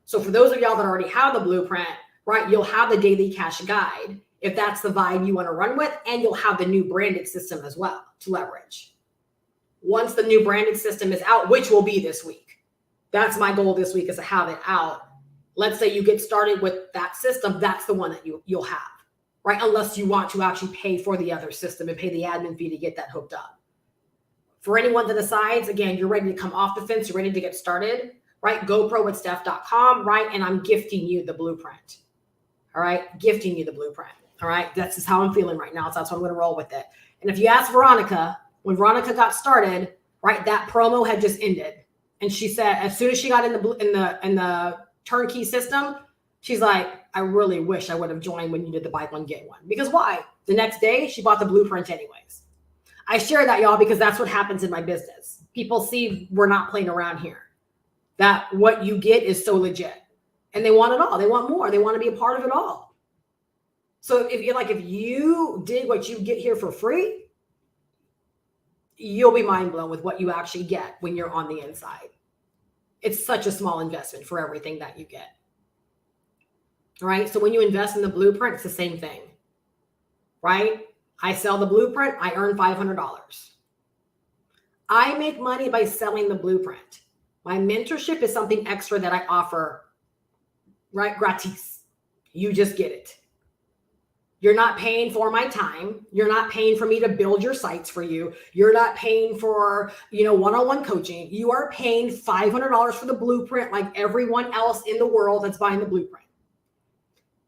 So for those of y'all that already have the blueprint, right, you'll have the daily cash guide if that's the vibe you want to run with, and you'll have the new branded system as well to leverage. Once the new branded system is out, which will be this week. That's my goal this week, is to have it out. Let's say you get started with that system, that's the one that you'll have, right? Unless you want to actually pay for the other system and pay the admin fee to get that hooked up. For anyone that decides, again, you're ready to come off the fence, you're ready to get started, right? GoProWithSteph.com, right? And I'm gifting you the blueprint. All right? Gifting you the blueprint. All right? That's just how I'm feeling right now. So that's what I'm going to roll with it. And if you ask Veronica, when Veronica got started, right, that promo had just ended. And she said, as soon as she got in the turnkey system, she's like, I really wish I would have joined when you did the buy one, get one. Because why? The next day, she bought the blueprint anyways. I share that, y'all, because that's what happens in my business. People see we're not playing around here. That what you get is so legit. And they want it all. They want more. They want to be a part of it all. So if you did what you get here for free, you'll be mind blown with what you actually get when you're on the inside. It's such a small investment for everything that you get. All right. So when you invest in the blueprint, it's the same thing, right? I sell the blueprint. I earn $500. I make money by selling the blueprint. My mentorship is something extra that I offer, right? Gratis. You just get it. You're not paying for my time. You're not paying for me to build your sites for you. You're not paying for, one-on-one coaching. You are paying $500 for the blueprint like everyone else in the world that's buying the blueprint.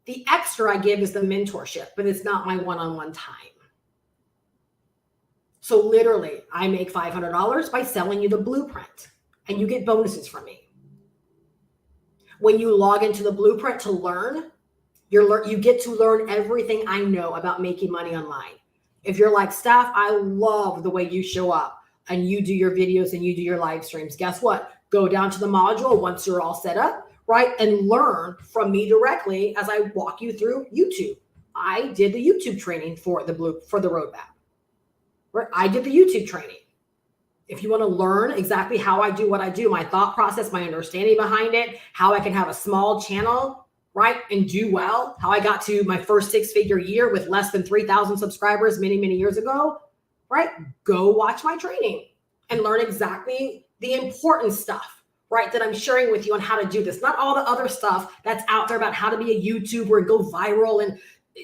The extra I give is the mentorship, but it's not my one-on-one time. So literally, I make $500 by selling you the blueprint, and you get bonuses from me. When you log into the blueprint to learn, you get to learn everything I know about making money online. If you're like, Steph, I love the way you show up and you do your videos and you do your live streams, guess what? Go down to the module once you're all set up, right? And learn from me directly as I walk you through YouTube. I did the YouTube training for the roadmap. Right? I did the YouTube training. If you want to learn exactly how I do what I do, my thought process, my understanding behind it, how I can have a small channel, right, and do well, how I got to my first six-figure year with less than 3,000 subscribers many, many years ago, right, go watch my training and learn exactly the important stuff, right, that I'm sharing with you on how to do this. Not all the other stuff that's out there about how to be a YouTuber and go viral. And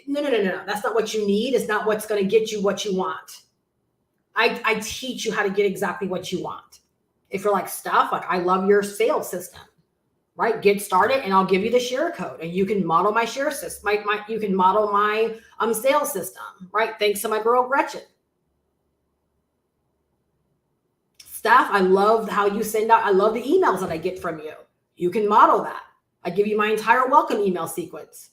no. That's not what you need. It's not what's going to get you what you want. I teach you how to get exactly what you want. If you're like, Steph, like I love your sales system, right? Get started and I'll give you the share code and you can model my share system. You can model my sales system, right? Thanks to my girl, Gretchen. Steph, I love how you send out, I love the emails that I get from you. You can model that. I give you my entire welcome email sequence,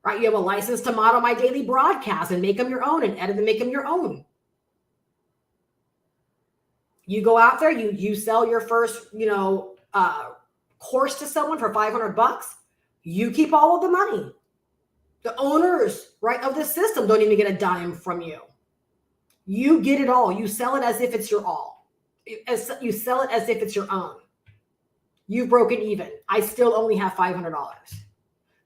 right? You have a license to model my daily broadcasts and make them your own and edit and make them your own. You go out there, you sell your first, course to someone for $500. You keep all of the money. The owners, right, of the system don't even get a dime from you. You get it all. You sell it as if it's your all. You sell it as if it's your own. You've broken even. I still only have $500.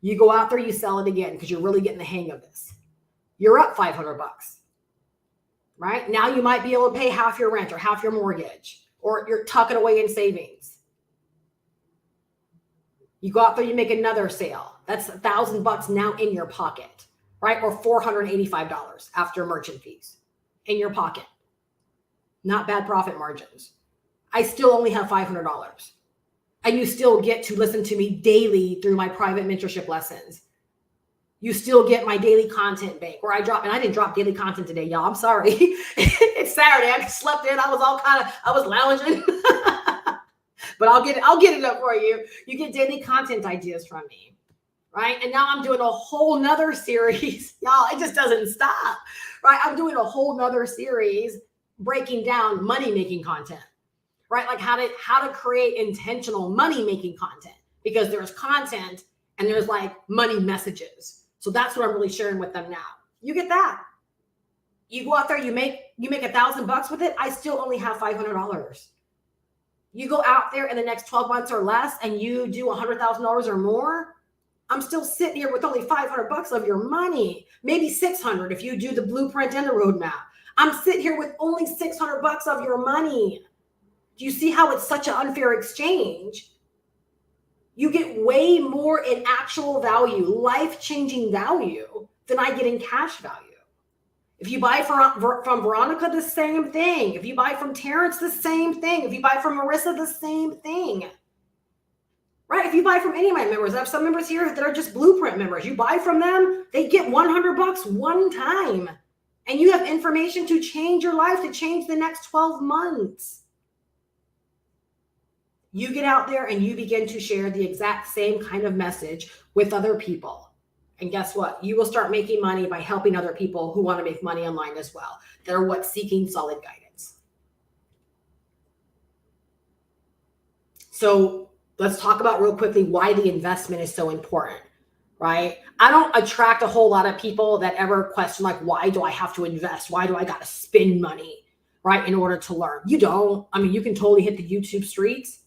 You go out there, you sell it again because you're really getting the hang of this. You're up $500. Right? Now you might be able to pay half your rent or half your mortgage, or you're tucking away in savings. You go out there, you make another sale. That's $1,000 now in your pocket, right? Or $485 after merchant fees in your pocket. Not bad profit margins. I still only have $500. And you still get to listen to me daily through my private mentorship lessons. You still get my daily content bank where I didn't drop daily content today, y'all. I'm sorry. It's Saturday. I slept in. I was lounging. But I'll get it up for you. You get daily content ideas from me, right? And now I'm doing a whole nother series. Y'all, it just doesn't stop, right? I'm doing a whole nother series breaking down money-making content, right? Like how to create intentional money-making content, because there's content and there's like money messages. So that's what I'm really sharing with them now. You get that. You go out there, you make $1,000 with it. I still only have $500. You go out there in the next 12 months or less and you do $100,000 or more. I'm still sitting here with only $500 of your money, maybe 600 if you do the blueprint and the roadmap. I'm sitting here with only $600 of your money. Do you see how it's such an unfair exchange? You get way more in actual value, life-changing value, than I get in cash value. If you buy from Veronica, the same thing. If you buy from Terrence, the same thing. If you buy from Marissa, the same thing. Right? If you buy from any of my members, I have some members here that are just blueprint members. You buy from them, they get $100 one time. And you have information to change your life, to change the next 12 months. You get out there and you begin to share the exact same kind of message with other people. And guess what? You will start making money by helping other people who want to make money online as well. They're seeking solid guidance. So let's talk about real quickly why the investment is so important, right? I don't attract a whole lot of people that ever question, like, why do I have to invest? Why do I got to spend money, right, in order to learn? You don't. I mean, you can totally hit the YouTube streets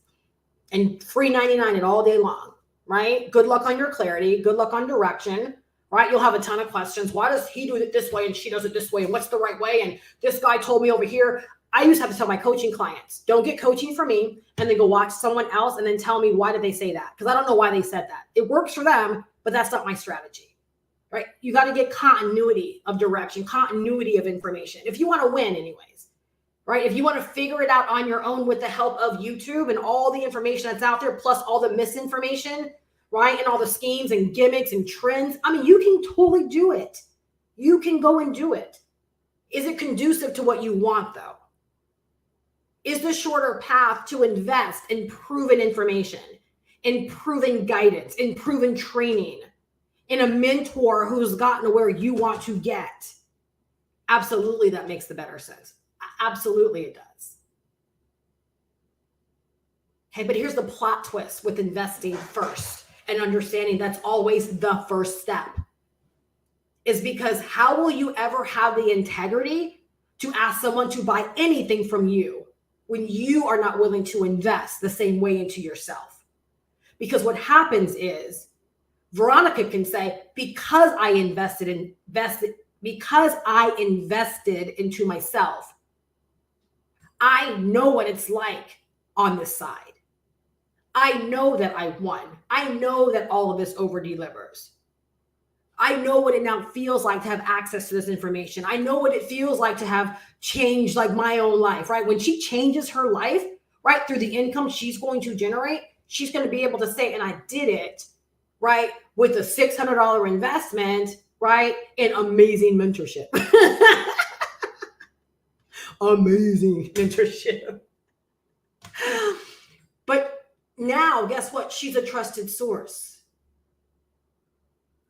and free 99 it all day long, right? Good luck on your clarity. Good luck on direction, right? You'll have a ton of questions. Why does he do it this way and she does it this way? And what's the right way? And this guy told me over here. I used to have to tell my coaching clients, don't get coaching from me and then go watch someone else and then tell me, why did they say that? Because I don't know why they said that. It works for them, but that's not my strategy, right? You got to get continuity of direction, continuity of information. If you want to win anyways, right? If you want to figure it out on your own with the help of YouTube and all the information that's out there, plus all the misinformation, right? And all the schemes and gimmicks and trends. I mean, you can totally do it. You can go and do it. Is it conducive to what you want though? Is the shorter path to invest in proven information, in proven guidance, in proven training, in a mentor who's gotten to where you want to get? Absolutely, that makes the better sense. Absolutely, it does. Okay, but here's the plot twist with investing first and understanding that's always the first step. Is because how will you ever have the integrity to ask someone to buy anything from you when you are not willing to invest the same way into yourself. Because what happens is Veronica can say, because I invested into myself, I know what it's like on this side. I know that I won. I know that all of this over delivers. I know what it now feels like to have access to this information. I know what it feels like to have changed like my own life, right? When she changes her life, right, through the income she's going to generate, she's going to be able to say, and I did it, right, with a $600 investment, right, and amazing mentorship. Amazing mentorship. But now, guess what? She's a trusted source.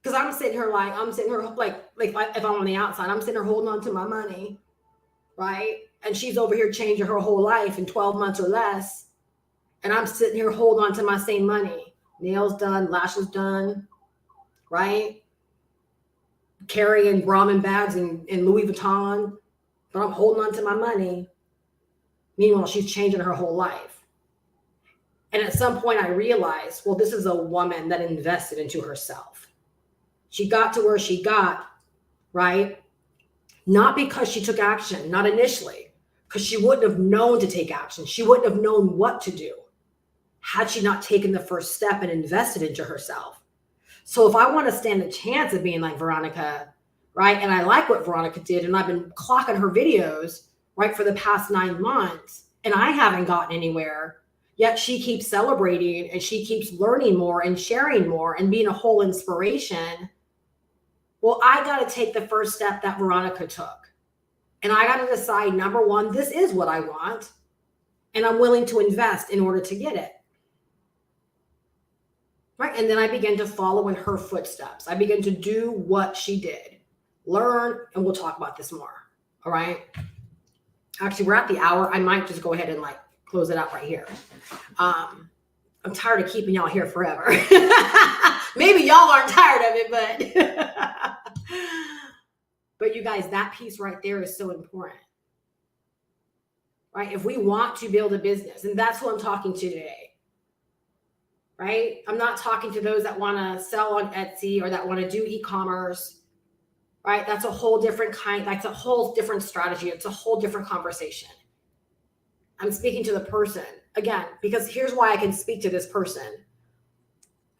Because I'm sitting here like if I'm on the outside, I'm sitting here holding on to my money, right? And she's over here changing her whole life in 12 months or less. And I'm sitting here holding on to my same money. Nails done, lashes done, right? Carrying Brahmin bags and Louis Vuitton. But I'm holding on to my money. Meanwhile, she's changing her whole life. And at some point I realized, well, this is a woman that invested into herself. She got to where she got, right? Not because she took action, not initially, because she wouldn't have known to take action. She wouldn't have known what to do had she not taken the first step and invested into herself. So if I want to stand a chance of being like Veronica, right? And I like what Veronica did, and I've been clocking her videos, right, for the past 9 months, and I haven't gotten anywhere, yet she keeps celebrating and she keeps learning more and sharing more and being a whole inspiration. Well, I got to take the first step that Veronica took. And I got to decide, number one, this is what I want. And I'm willing to invest in order to get it. Right? And then I began to follow in her footsteps. I began to do what she did. Learn, and we'll talk about this more. All right? Actually, we're at the hour. I might just go ahead and like close it out right here. I'm tired of keeping y'all here forever. Maybe y'all aren't tired of it, but you guys, that piece right there is so important, right? If we want to build a business, and that's who I'm talking to today, right? I'm not talking to those that want to sell on Etsy or that want to do e-commerce, right? That's a whole different that's a whole different strategy. It's a whole different conversation. I'm speaking to the person again, because here's why I can speak to this person.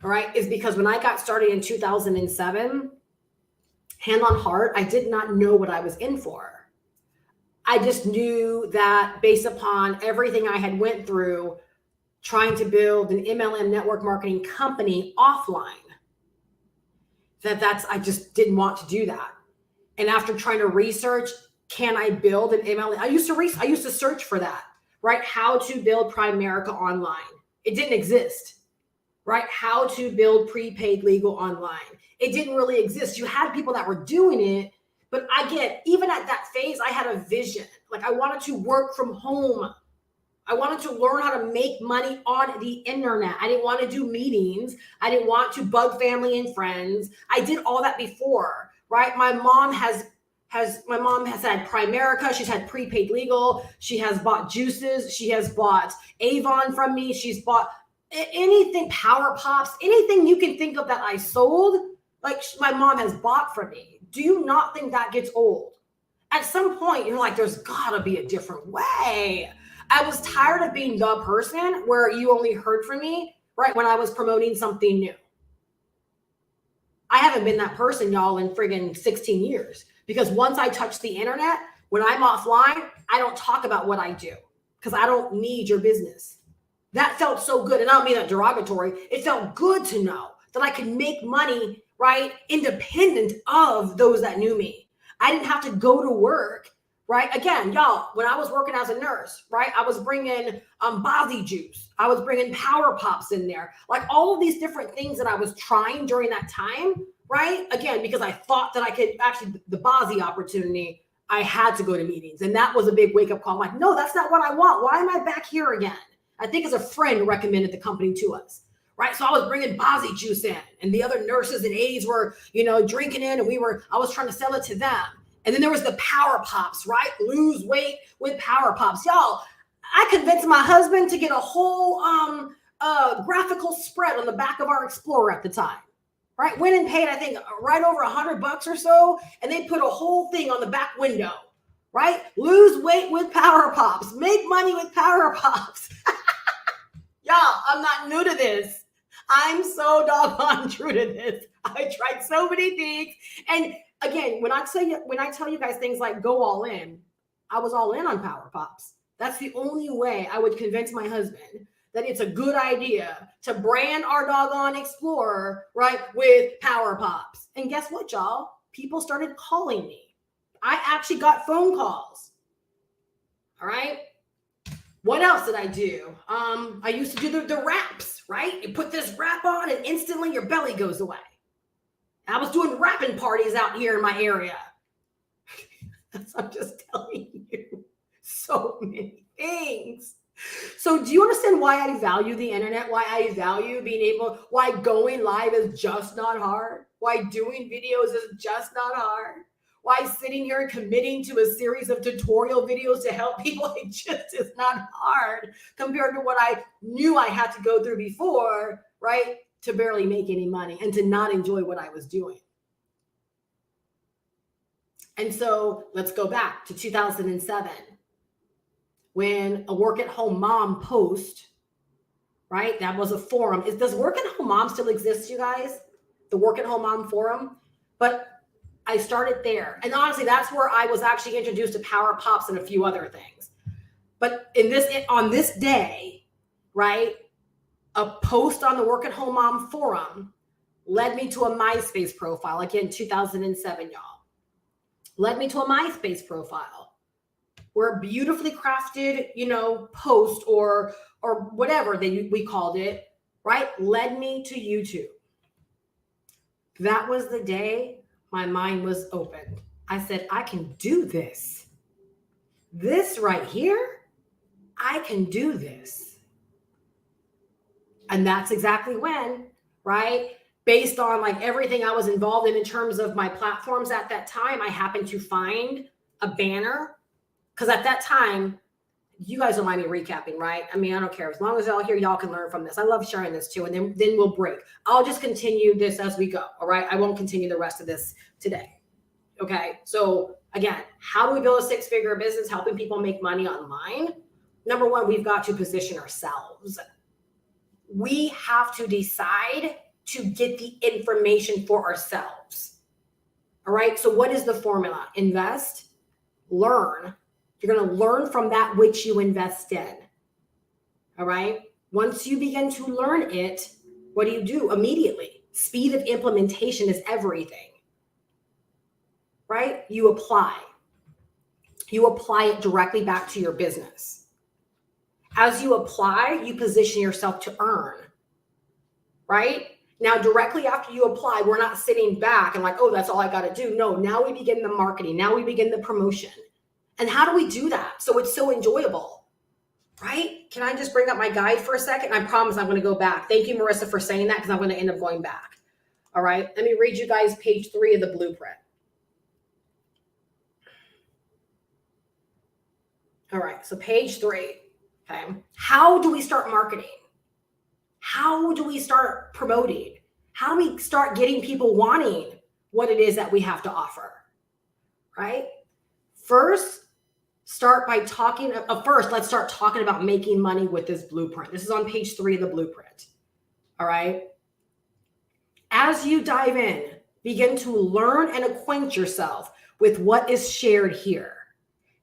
All right, is because when I got started in 2007, hand on heart, I did not know what I was in for. I just knew that based upon everything I had went through trying to build an MLM network marketing company offline, I just didn't want to do that. And after trying to research, can I build an MLM? I used to search for that, right? How to build Primerica online. It didn't exist. Right? How to build prepaid legal online. It didn't really exist. You had people that were doing it, but even at that phase, I had a vision. Like I wanted to work from home. I wanted to learn how to make money on the internet. I didn't want to do meetings. I didn't want to bug family and friends. I did all that before, right? My mom has had Primerica. She's had prepaid legal. She has bought juices. She has bought Avon from me. She's bought anything, Power Pops, anything you can think of that I sold, like my mom has bought from me. Do you not think that gets old? At some point, you're like, there's gotta be a different way. I was tired of being the person where you only heard from me, right, when I was promoting something new. I haven't been that person, y'all, in friggin' 16 years. Because once I touch the internet, when I'm offline, I don't talk about what I do because I don't need your business. That felt so good. And I don't mean that derogatory. It felt good to know that I could make money, right, independent of those that knew me. I didn't have to go to work, right? Again, y'all, when I was working as a nurse, right, I was bringing Bozzy juice. I was bringing Power Pops in there. Like all of these different things that I was trying during that time, right? Again, because I thought that I could actually, the Bozzy opportunity, I had to go to meetings. And that was a big wake-up call. I'm like, no, that's not what I want. Why am I back here again? I think as a friend recommended the company to us, right? So I was bringing Bozzy juice in, and the other nurses and aides were, drinking in, and I was trying to sell it to them. And then there was the Power Pops, right? Lose weight with Power Pops. Y'all, I convinced my husband to get a whole graphical spread on the back of our Explorer at the time. Right? Went and paid, I think, right over $100 or so, and they put a whole thing on the back window. Right? Lose weight with Power Pops. Make money with Power Pops. Y'all, I'm not new to this. I'm so doggone true to this. I tried so many things. And again, when I tell you guys things like go all in, I was all in on Power Pops. That's the only way I would convince my husband that it's a good idea to brand our doggone Explorer, right, with Power Pops. And guess what, y'all? People started calling me. I actually got phone calls. All right. What else did I do? I used to do the wraps, right? You put this wrap on and instantly your belly goes away. I was doing wrapping parties out here in my area. I'm just telling you so many things. So do you understand why I value the internet? Why I value why going live is just not hard? Why doing videos is just not hard? Why sitting here and committing to a series of tutorial videos to help people, it just is not hard compared to what I knew I had to go through before, right? To barely make any money and to not enjoy what I was doing. And so let's go back to 2007 when a work at home mom post, right? That was a forum. Does work at home mom still exist, you guys? The work at home mom forum? But I started there. And honestly, that's where I was actually introduced to Power Pops and a few other things. But on this day, right, a post on the Work at Home Mom forum led me to a MySpace profile. Again, 2007, y'all. Led me to a MySpace profile where a beautifully crafted, post or whatever we called it, right, led me to YouTube. That was the day my mind was opened. I said, I can do this. This right here, I can do this. And that's exactly when, right? Based on like everything I was involved in terms of my platforms at that time, I happened to find a banner. Because at that time, you guys don't mind me recapping, right? I mean, I don't care. As long as y'all here, y'all can learn from this. I love sharing this too. And then we'll break. I'll just continue this as we go. All right. I won't continue the rest of this today. Okay. So again, how do we build a six-figure business helping people make money online? Number one, we've got to position ourselves. We have to decide to get the information for ourselves. All right. So what is the formula? Invest, learn. You're going to learn from that which you invest in. All right. Once you begin to learn it, what do you do immediately? Speed of implementation is everything. Right? You apply. You apply it directly back to your business. As you apply, you position yourself to earn. Right? Now, directly after you apply, we're not sitting back and like, oh, that's all I got to do. No, now we begin the marketing. Now we begin the promotion. And how do we do that so it's so enjoyable, right? Can I just bring up my guide for a second? I promise I'm going to go back. Thank you, Marissa, for saying that because I'm going to end up going back. All right. Let me read you guys page 3 of the blueprint. All right. So page 3. Okay. How do we start marketing? How do we start promoting? How do we start getting people wanting what it is that we have to offer? Right? First, let's start talking about making money with this blueprint. This is on page 3 of the blueprint. All right. As you dive in, begin to learn and acquaint yourself with what is shared here.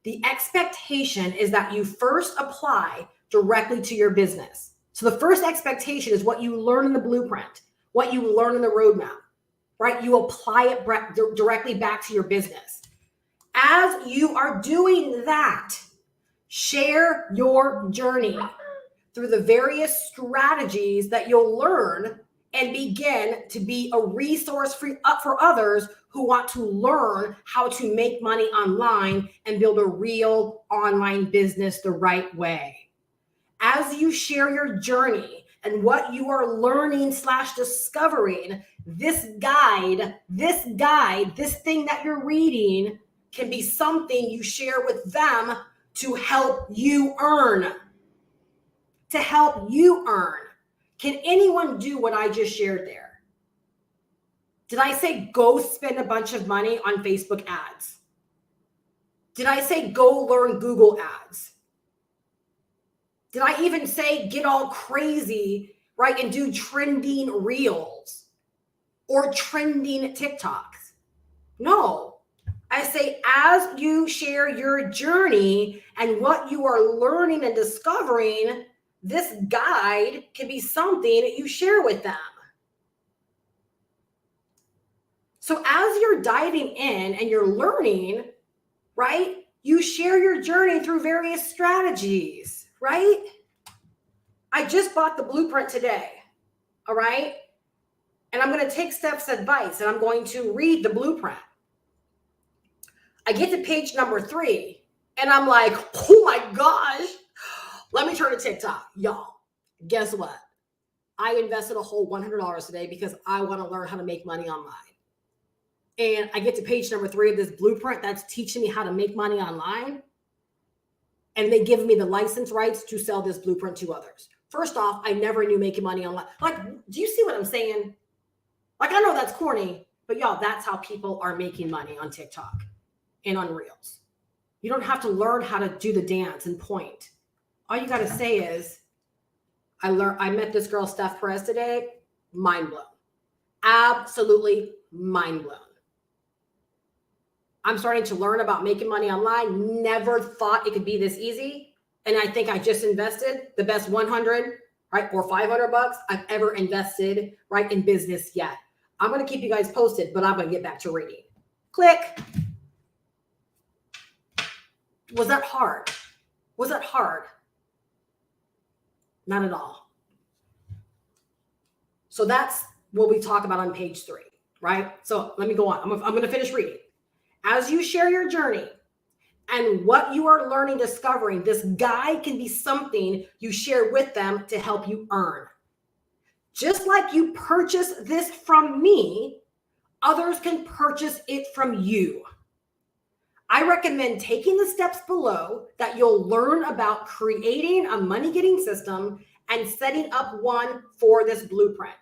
The expectation is that you first apply directly to your business. So the first expectation is what you learn in the blueprint, what you learn in the roadmap, right? You apply it directly back to your business. As you are doing that, share your journey through the various strategies that you'll learn and begin to be a resource for others who want to learn how to make money online and build a real online business the right way. As you share your journey and what you are learning / discovering, this guide, this thing that you're reading can be something you share with them to help you earn. To help you earn. Can anyone do what I just shared there? Did I say go spend a bunch of money on Facebook ads? Did I say go learn Google ads? Did I even say get all crazy, right, and do trending reels or trending TikToks? No. I say as you share your journey and what you are learning and discovering, this guide can be something that you share with them. So as you're diving in and you're learning, right, you share your journey through various strategies, right? I just bought the blueprint today, all right? And I'm going to take Steph's advice and I'm going to read the blueprint. I get to page number 3 and I'm like, oh my gosh, let me turn to TikTok. Y'all, guess what? I invested a whole $100 today because I want to learn how to make money online. And I get to page number 3 of this blueprint that's teaching me how to make money online. And they give me the license rights to sell this blueprint to others. First off, I never knew making money online. Like, do you see what I'm saying? Like, I know that's corny, but y'all, that's how people are making money on TikTok and on Reels. You don't have to learn how to do the dance and point. All you got to say is, I met this girl, Steph Perez, today. Mind blown. Absolutely mind blown. I'm starting to learn about making money online. Never thought it could be this easy. And I think I just invested the best 100, right, or $500 I've ever invested, right, in business yet. I'm going to keep you guys posted, but I'm going to get back to reading. Click. Was that hard? Was that hard? Not at all. So that's what we talk about on page 3, right? So let me go on. I'm going to finish reading. As you share your journey and what you are learning, discovering, this guide can be something you share with them to help you earn. Just like you purchase this from me, others can purchase it from you. I recommend taking the steps below that you'll learn about creating a money-getting system and setting up one for this blueprint.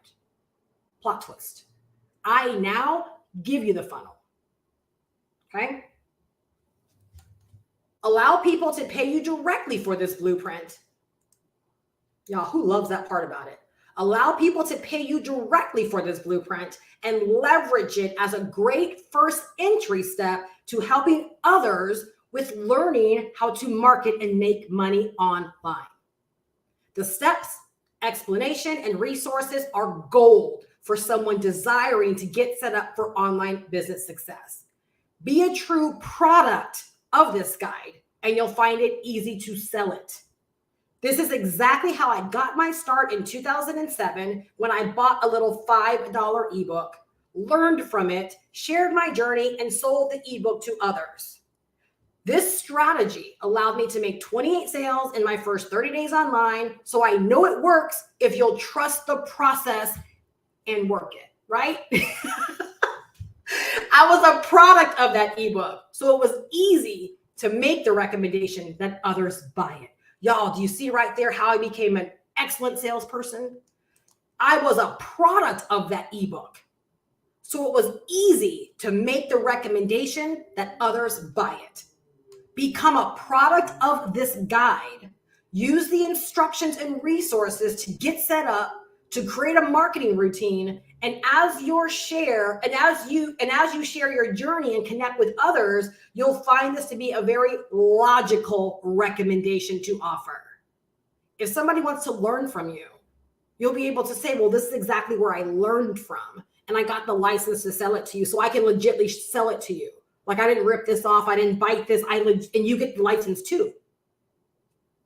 Plot twist. I now give you the funnel. Okay? Allow people to pay you directly for this blueprint. Y'all, who loves that part about it? Allow people to pay you directly for this blueprint and leverage it as a great first entry step to helping others with learning how to market and make money online. The steps, explanation, and resources are gold for someone desiring to get set up for online business success. Be a true product of this guide, and you'll find it easy to sell it. This is exactly how I got my start in 2007 when I bought a little $5 ebook, learned from it, shared my journey, and sold the ebook to others. This strategy allowed me to make 28 sales in my first 30 days online, so I know it works if you'll trust the process and work it, right? I was a product of that ebook, so it was easy to make the recommendation that others buy it. Y'all, do you see right there how I became an excellent salesperson? I was a product of that ebook, so it was easy to make the recommendation that others buy it. Become a product of this guide. Use the instructions and resources to get set up, to create a marketing routine, and as you share your journey and connect with others, you'll find this to be a very logical recommendation to offer. If somebody wants to learn from you, you'll be able to say, well, this is exactly where I learned from, and I got the license to sell it to you, so I can legitimately sell it to you. Like, I didn't rip this off, I didn't bite this, and you get the license too.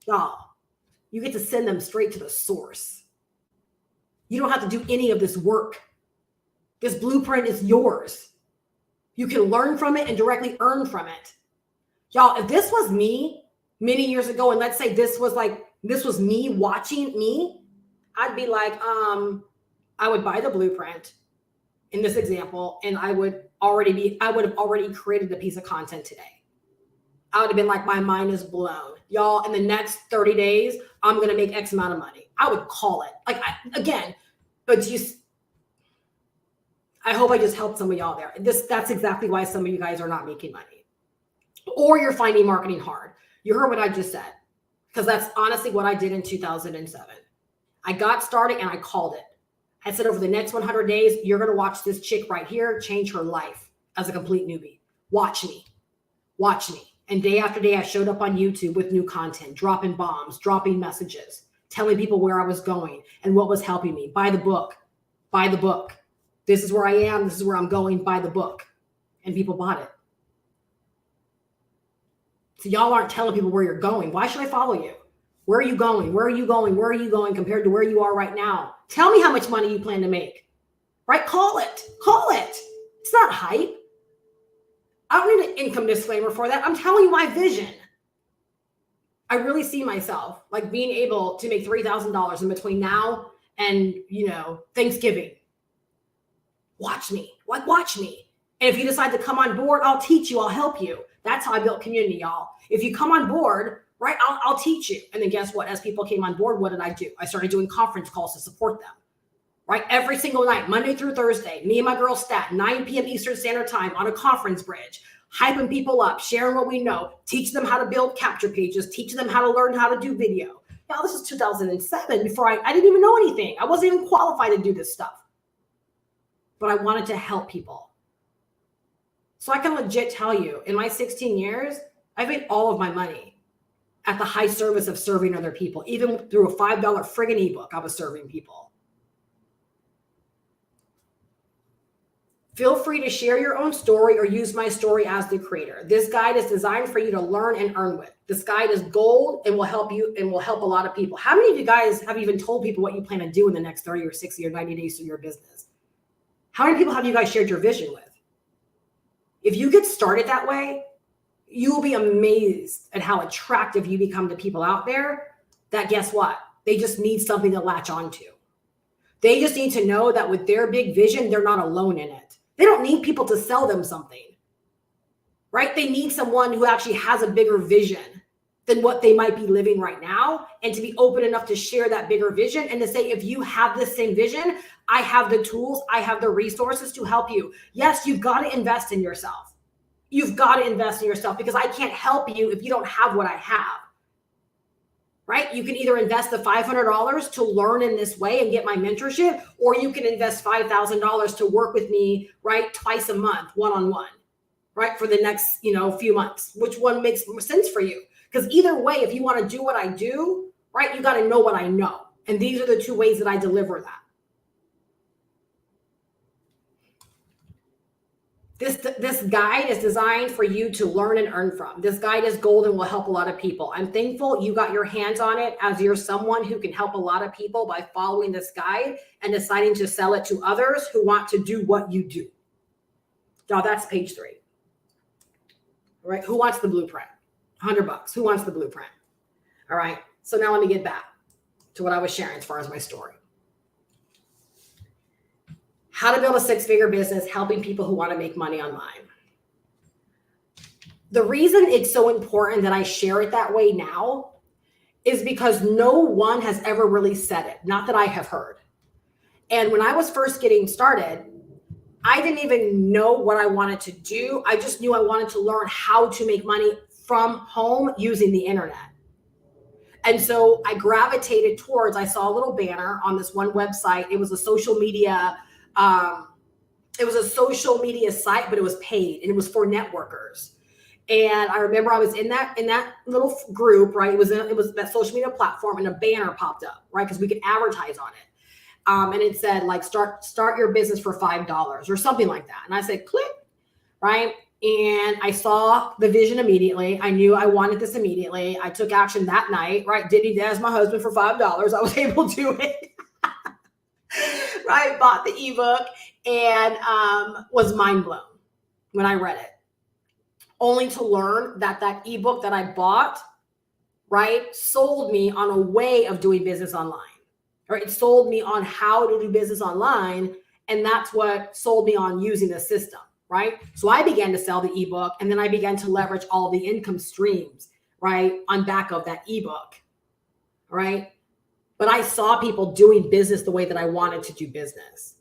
Y'all, you get to send them straight to the source. You don't have to do any of this work. This blueprint is yours. You can learn from it and directly earn from it. Y'all, if this was me many years ago, and let's say this was me watching me, I'd be like, I would buy the blueprint in this example, and I would have already created a piece of content today. I would have been like, my mind is blown. Y'all, in the next 30 days, I'm going to make X amount of money. I would call it. Like, but I hope I just helped some of y'all there. That's exactly why some of you guys are not making money. Or you're finding marketing hard. You heard what I just said. Because that's honestly what I did in 2007. I got started and I called it. I said, over the next 100 days, you're going to watch this chick right here change her life as a complete newbie. Watch me. Watch me. And day after day, I showed up on YouTube with new content, dropping bombs, dropping messages, telling people where I was going and what was helping me. Buy the book. Buy the book. This is where I am. This is where I'm going. Buy the book. And people bought it. So y'all aren't telling people where you're going. Why should I follow you? Where are you going? Where are you going? Where are you going compared to where you are right now? Tell me how much money you plan to make. Right? Call it. Call it. It's not hype. I don't need an income disclaimer for that. I'm telling you my vision. I really see myself like being able to make $3,000 in between now and, Thanksgiving. Watch me. Like, watch me. And if you decide to come on board, I'll teach you. I'll help you. That's how I built community, y'all. If you come on board, right, I'll teach you. And then guess what? As people came on board, what did I do? I started doing conference calls to support them. Right? Every single night, Monday through Thursday, me and my girl Stat, 9 p.m. Eastern Standard Time on a conference bridge, hyping people up, sharing what we know, teach them how to build capture pages, teach them how to learn how to do video. Y'all, this is 2007 before I didn't even know anything. I wasn't even qualified to do this stuff. But I wanted to help people. So I can legit tell you, in my 16 years, I've made all of my money at the high service of serving other people. Even through a $5 friggin' ebook, I was serving people. Feel free to share your own story or use my story as the creator. This guide is designed for you to learn and earn with. This guide is gold and will help you and will help a lot of people. How many of you guys have even told people what you plan to do in the next 30 or 60 or 90 days to your business? How many people have you guys shared your vision with? If you get started that way, you will be amazed at how attractive you become to people out there that, guess what? They just need something to latch onto. They just need to know that with their big vision, they're not alone in it. They don't need people to sell them something, right? They need someone who actually has a bigger vision than what they might be living right now, and to be open enough to share that bigger vision and to say, if you have the same vision, I have the tools, I have the resources to help you. Yes, you've got to invest in yourself. You've got to invest in yourself because I can't help you if you don't have what I have, right? You can either invest the $500 to learn in this way and get my mentorship, or you can invest $5,000 to work with me, right? Twice a month, one-on-one, right? For the next, few months. Which one makes more sense for you? Because either way, if you want to do what I do, right, you got to know what I know. And these are the two ways that I deliver that. This guide is designed for you to learn and earn from. This guide is gold and will help a lot of people. I'm thankful you got your hands on it, as you're someone who can help a lot of people by following this guide and deciding to sell it to others who want to do what you do. Now that's page 3. All right. Who wants the blueprint? $100. Who wants the blueprint? All right. So now let me get back to what I was sharing as far as my story. How to build a 6-figure business, helping people who want to make money online. The reason it's so important that I share it that way now is because no one has ever really said it, not that I have heard. And when I was first getting started, I didn't even know what I wanted to do. I just knew I wanted to learn how to make money from home using the internet. And so I gravitated towards, I saw a little banner on this one website. It was a social media site, but it was paid and it was for networkers. And I remember I was in that little group, right? It was that social media platform, and a banner popped up, right? Because we could advertise on it. And it said like, start your business for $5 or something like that. And I said, click, right? And I saw the vision immediately. I knew I wanted this immediately. I took action that night, right? Diddy Daz, my husband, for $5. I was able to do it. Right? Bought the ebook and was mind blown when I read it. Only to learn that ebook that I bought, right, sold me on a way of doing business online. Right? It sold me on how to do business online. And that's what sold me on using the system. right? So I began to sell the ebook, and then I began to leverage all the income streams, right, on back of that ebook, right? But I saw people doing business the way that I wanted to do business.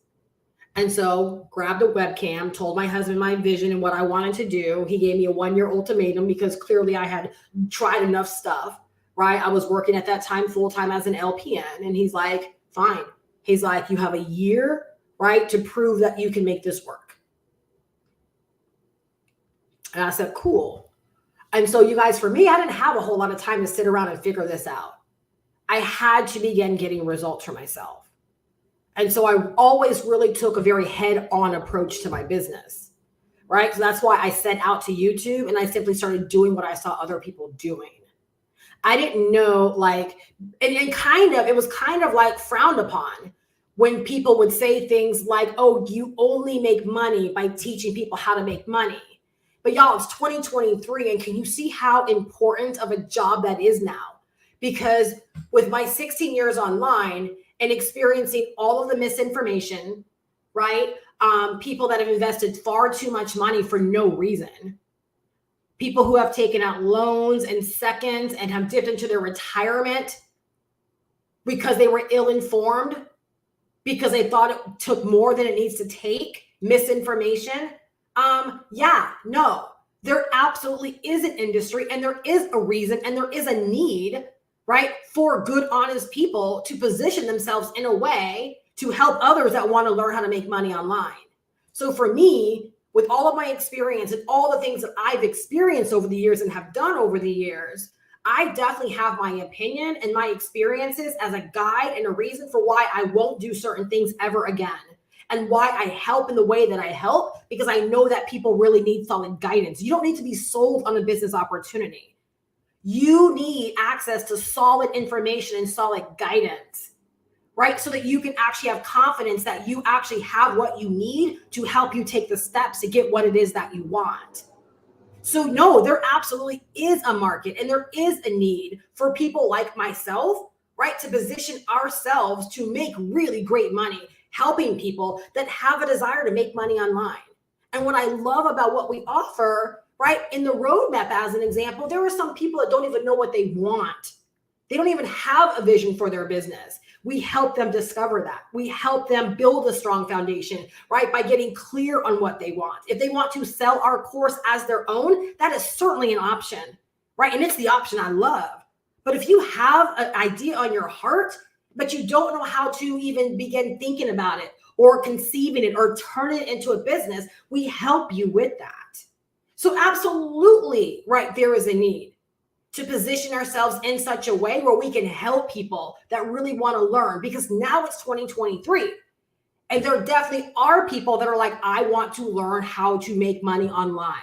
And so grabbed a webcam, told my husband my vision and what I wanted to do. He gave me a 1-year ultimatum because clearly I had tried enough stuff, right? I was working at that time full-time as an LPN. And he's like, fine. He's like, you have a year, right, to prove that you can make this work. And I said, cool. And so you guys, for me, I didn't have a whole lot of time to sit around and figure this out. I had to begin getting results for myself. And so I always really took a very head-on approach to my business, right? So that's why I set out to YouTube, and I simply started doing what I saw other people doing. I didn't know, like, and it was kind of like frowned upon when people would say things like, oh, you only make money by teaching people how to make money. But y'all, it's 2023, and can you see how important of a job that is now? Because with my 16 years online and experiencing all of the misinformation, right? People that have invested far too much money for no reason. People who have taken out loans and seconds and have dipped into their retirement because they were ill-informed, because they thought it took more than it needs to take, misinformation. There absolutely is an industry, and there is a reason, and there is a need, right, for good, honest people to position themselves in a way to help others that want to learn how to make money online. So for me, with all of my experience and all the things that I've experienced over the years and have done over the years, I definitely have my opinion and my experiences as a guide and a reason for why I won't do certain things ever again, and why I help in the way that I help, because I know that people really need solid guidance. You don't need to be sold on a business opportunity. You need access to solid information and solid guidance, right? So that you can actually have confidence that you actually have what you need to help you take the steps to get what it is that you want. So no, there absolutely is a market, and there is a need for people like myself, right, to position ourselves to make really great money, helping people that have a desire to make money online. And what I love about what we offer, right, in the roadmap, as an example, there are some people that don't even know what they want. They don't even have a vision for their business. We help them discover that. We help them build a strong foundation, right, by getting clear on what they want. If they want to sell our course as their own, that is certainly an option, right? And it's the option I love. But if you have an idea on your heart, but you don't know how to even begin thinking about it or conceiving it or turn it into a business, we help you with that. So absolutely, right, there is a need to position ourselves in such a way where we can help people that really want to learn, because now it's 2023. And there definitely are people that are like, I want to learn how to make money online.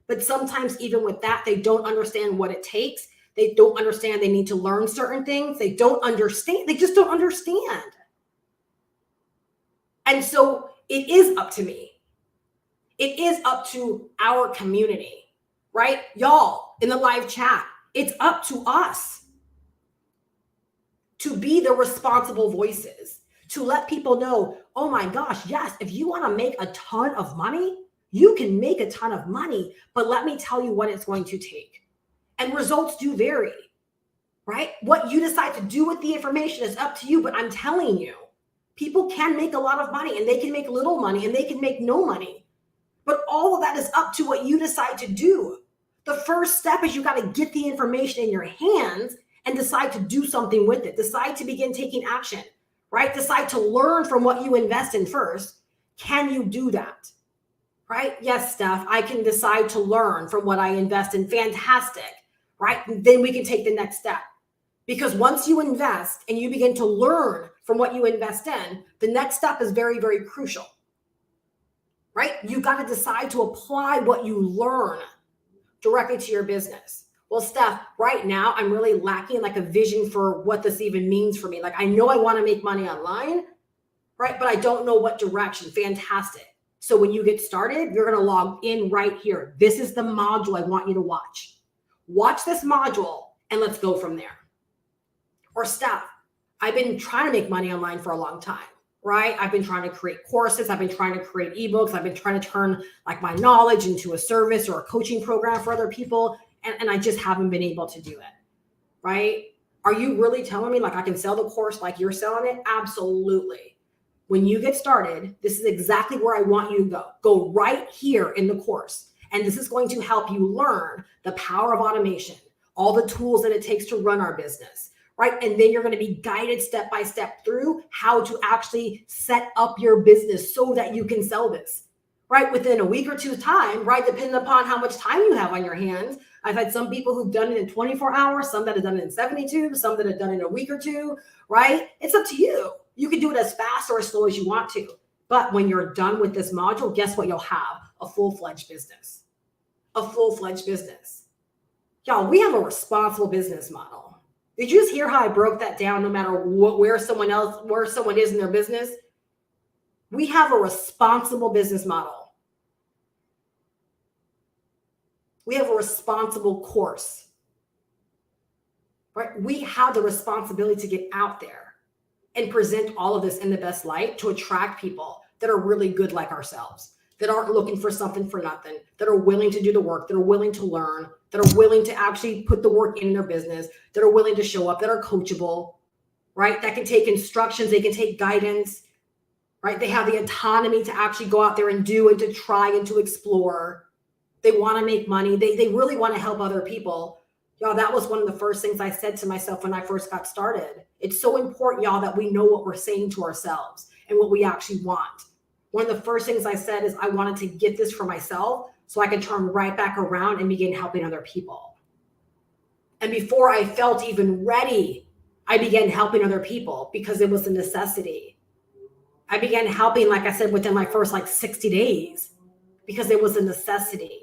But sometimes even with that, they don't understand what it takes. They don't understand they need to learn certain things. They don't understand. They just don't understand. And so it is up to me. It is up to our community, right? Y'all in the live chat, it's up to us to be the responsible voices, to let people know, oh my gosh, yes, if you want to make a ton of money, you can make a ton of money, but let me tell you what it's going to take. And results do vary, right? What you decide to do with the information is up to you, but I'm telling you, people can make a lot of money, and they can make little money, and they can make no money. But all of that is up to what you decide to do. The first step is you got to get the information in your hands and decide to do something with it. Decide to begin taking action, right? Decide to learn from what you invest in first. Can you do that? Right? Yes, Steph, I can decide to learn from what I invest in. Fantastic, right? Then we can take the next step. Because once you invest and you begin to learn from what you invest in, the next step is very, very crucial. Right? You got to decide to apply what you learn directly to your business. Well, Steph, right now I'm really lacking like a vision for what this even means for me. Like, I know I want to make money online, right? But I don't know what direction. Fantastic. So when you get started, you're going to log in right here. This is the module I want you to watch. Watch this module and let's go from there. Or Steph, I've been trying to make money online for a long time, right? I've been trying to create courses. I've been trying to create ebooks. I've been trying to turn like my knowledge into a service or a coaching program for other people. And I just haven't been able to do it, right? Are you really telling me like I can sell the course like you're selling it? Absolutely. When you get started, this is exactly where I want you to go. Go right here in the course. And this is going to help you learn the power of automation, all the tools that it takes to run our business, right? And then you're going to be guided step by step through how to actually set up your business so that you can sell this, right? Within a week or two's time, right? Depending upon how much time you have on your hands. I've had some people who've done it in 24 hours, some that have done it in 72, some that have done it in a week or two, right? It's up to you. You can do it as fast or as slow as you want to. But when you're done with this module, guess what you'll have? A full-fledged business. A full-fledged business. Y'all, we have a responsible business model. Did you just hear how I broke that down no matter where someone is in their business? We have a responsible business model. We have a responsible course, right? We have the responsibility to get out there and present all of this in the best light to attract people that are really good like ourselves, that aren't looking for something for nothing, that are willing to do the work, that are willing to learn, that are willing to actually put the work in their business, that are willing to show up, that are coachable, right? That can take instructions, they can take guidance, right? They have the autonomy to actually go out there and do and to try and to explore. They want to make money. They really want to help other people. Y'all, that was one of the first things I said to myself when I first got started. It's so important, y'all, that we know what we're saying to ourselves and what we actually want. One of the first things I said is I wanted to get this for myself so I could turn right back around and begin helping other people. And before I felt even ready, I began helping other people because it was a necessity. I began helping, like I said, within my first 60 days because it was a necessity.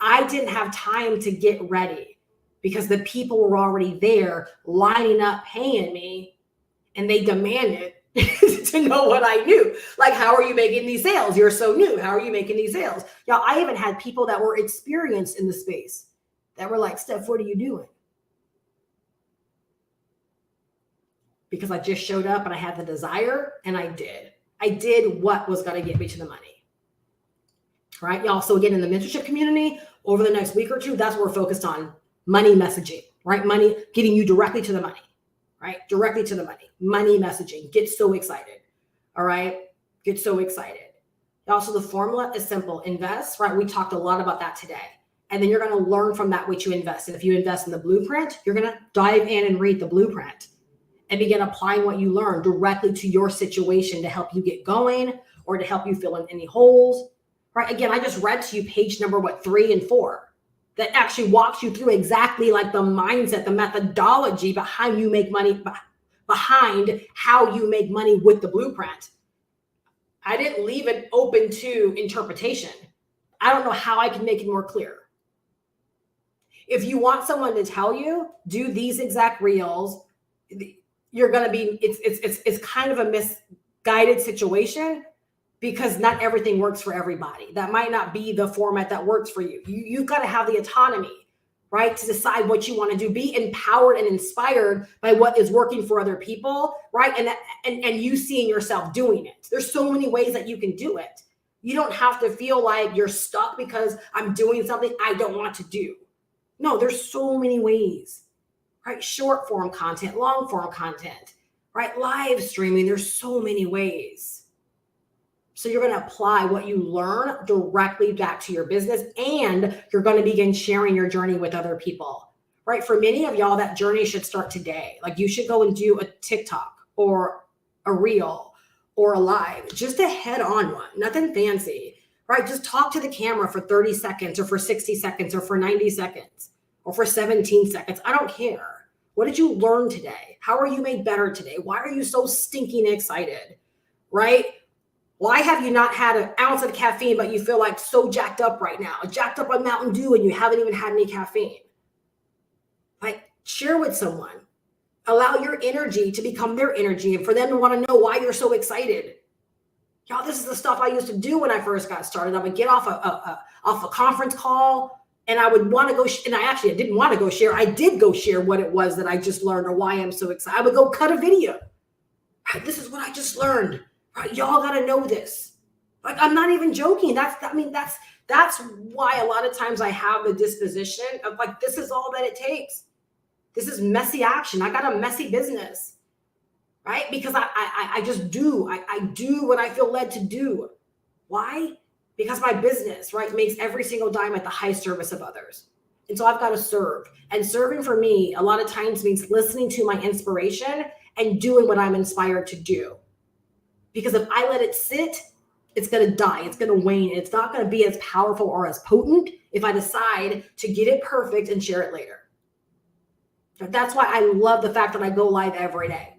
I didn't have time to get ready because the people were already there lining up, paying me, and they demanded to know what I knew. Like, how are you making these sales? You're so new. How are you making these sales? Y'all, I even had people that were experienced in the space that were like, Steph, what are you doing? Because I just showed up and I had the desire and I did. I did what was going to get me to the money. Right, y'all. So again, in the mentorship community, over the next week or two, that's what we're focused on. Money messaging, right? Money, getting you directly to the money, right? Directly to the money. Money messaging. Get so excited. All right. Get so excited. Also, the formula is simple. Invest, right? We talked a lot about that today. And then you're going to learn from that what you invest in. If you invest in the blueprint, you're going to dive in and read the blueprint and begin applying what you learn directly to your situation to help you get going or to help you fill in any holes. Right. Again, I just read to you page number 3 and 4 that actually walks you through exactly like the mindset, the methodology behind you make money, behind how you make money with the blueprint. I didn't leave it open to interpretation. I don't know how I can make it more clear. If you want someone to tell you, do these exact reels, you're going to be, it's kind of a misguided situation. Because not everything works for everybody. That might not be the format that works for you. You've got to have the autonomy, right, to decide what you want to do. Be empowered and inspired by what is working for other people, right? And you seeing yourself doing it. There's so many ways that you can do it. You don't have to feel like you're stuck because I'm doing something I don't want to do. No, there's so many ways, right? Short form content, long form content, right? Live streaming. There's so many ways. So you're going to apply what you learn directly back to your business, and you're going to begin sharing your journey with other people, right? For many of y'all, that journey should start today. Like you should go and do a TikTok or a reel or a live, just a head-on one, nothing fancy, right? Just talk to the camera for 30 seconds or for 60 seconds or for 90 seconds or for 17 seconds. I don't care. What did you learn today? How are you made better today? Why are you so stinking excited, right? Why have you not had an ounce of caffeine, but you feel like so jacked up right now? Jacked up on Mountain Dew and you haven't even had any caffeine. Like, share with someone. Allow your energy to become their energy and for them to want to know why you're so excited. Y'all, this is the stuff I used to do when I first got started. I would get off a conference call and I would want to go, and I didn't want to go share. I did go share what it was that I just learned or why I'm so excited. I would go cut a video. This is what I just learned. Right? Y'all got to know this. Like, I'm not even joking. That's why a lot of times I have the disposition of like, this is all that it takes. This is messy action. I got a messy business, right? Because I just do. I do what I feel led to do. Why? Because my business, right, makes every single dime at the high service of others. And so I've got to serve. And serving for me a lot of times means listening to my inspiration and doing what I'm inspired to do. Because if I let it sit, it's going to die. It's going to wane. It's not going to be as powerful or as potent if I decide to get it perfect and share it later. That's why I love the fact that I go live every day,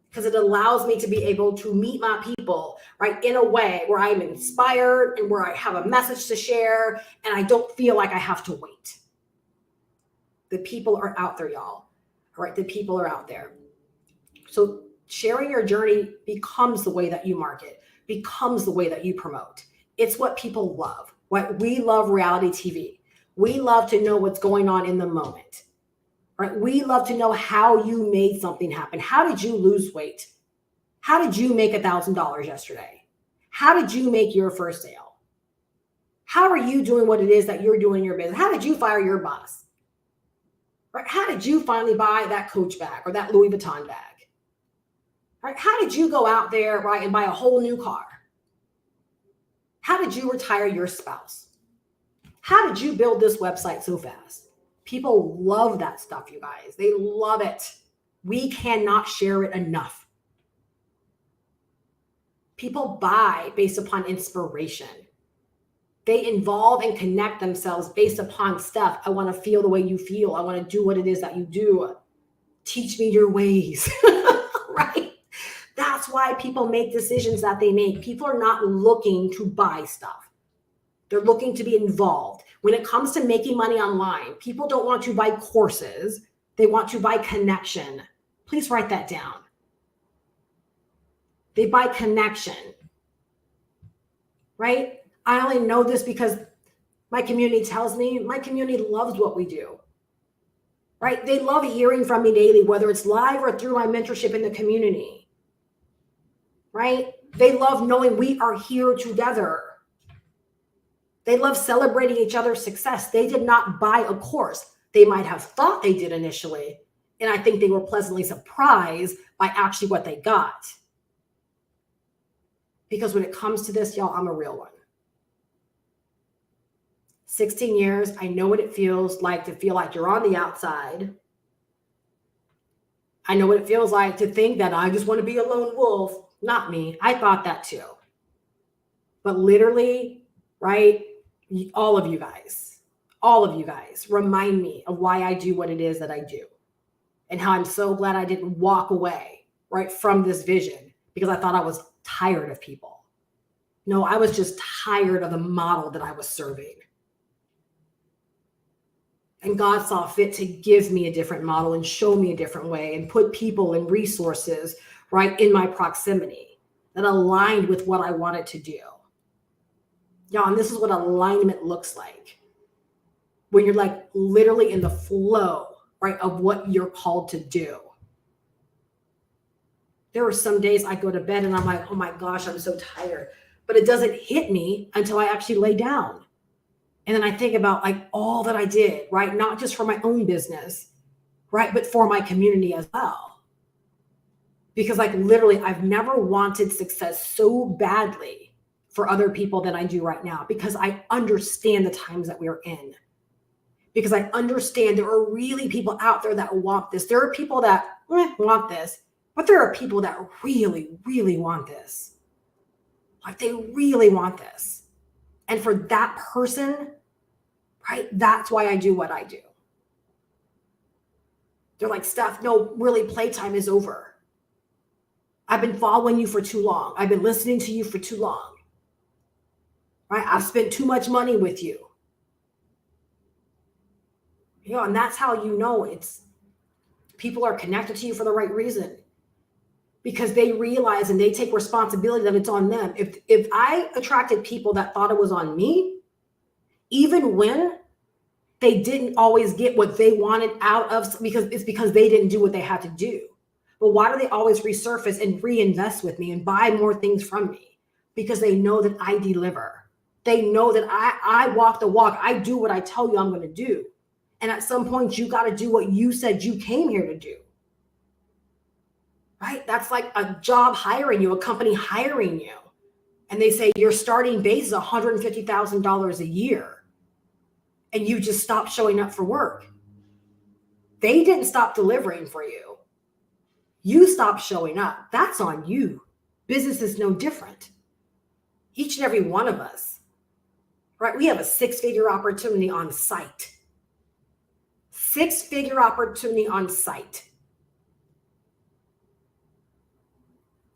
because it allows me to be able to meet my people, right, in a way where I'm inspired and where I have a message to share and I don't feel like I have to wait. The people are out there, y'all. All right, the people are out there. So sharing your journey becomes the way that you market, becomes the way that you promote. It's what people love. What we love reality TV. We love to know what's going on in the moment. Right? We love to know how you made something happen. How did you lose weight? How did you make $1,000 yesterday? How did you make your first sale? How are you doing what it is that you're doing in your business? How did you fire your boss? Right? How did you finally buy that Coach bag or that Louis Vuitton bag? Right? How did you go out there, right, and buy a whole new car? How did you retire your spouse? How did you build this website so fast? People love that stuff, you guys. They love it. We cannot share it enough. People buy based upon inspiration. They involve and connect themselves based upon stuff. I want to feel the way you feel. I want to do what it is that you do. Teach me your ways, right? That's why people make decisions that they make. People are not looking to buy stuff. They're looking to be involved. When it comes to making money online, people don't want to buy courses. They want to buy connection. Please write that down. They buy connection, right? I only know this because my community tells me. My community loves what we do, right? They love hearing from me daily, whether it's live or through my mentorship in the community, right? They love knowing we are here together. They love celebrating each other's success. They did not buy a course. They might have thought they did initially. And I think they were pleasantly surprised by actually what they got. Because when it comes to this, y'all, I'm a real one. 16 years, I know what it feels like to feel like you're on the outside. I know what it feels like to think that I just want to be a lone wolf. Not me. I thought that too. But literally, right? All of you guys remind me of why I do what it is that I do and how I'm so glad I didn't walk away, right, from this vision because I thought I was tired of people. No, I was just tired of the model that I was serving. And God saw fit to give me a different model and show me a different way and put people and resources right in my proximity that aligned with what I wanted to do. Y'all, and this is what alignment looks like. When you're like literally in the flow, right, of what you're called to do. There were some days I go to bed and I'm like, oh my gosh, I'm so tired. But it doesn't hit me until I actually lay down. And then I think about like all that I did, right? Not just for my own business, right? But for my community as well. Because like literally, I've never wanted success so badly for other people than I do right now, because I understand the times that we're in. Because I understand there are really people out there that want this. There are people that want this, but there are people that really, really want this. Like they really want this. And for that person, right, that's why I do what I do. They're like, Steph, no, really, playtime is over. I've been following you for too long. I've been listening to you for too long. Right? I've spent too much money with you. You know, and that's how you know it's people are connected to you for the right reason. Because they realize and they take responsibility that it's on them. If I attracted people that thought it was on me, even when they didn't always get what they wanted out of, because they didn't do what they had to do. But why do they always resurface and reinvest with me and buy more things from me? Because they know that I deliver. They know that I walk the walk. I do what I tell you I'm going to do. And at some point, you got to do what you said you came here to do. Right? That's like a job hiring you, a company hiring you. And they say your starting base is $150,000 a year. And you just stopped showing up for work. They didn't stop delivering for you. You stopped showing up. That's on you. Business is no different. Each and every one of us, right? We have a six-figure opportunity on site. Six-figure opportunity on site.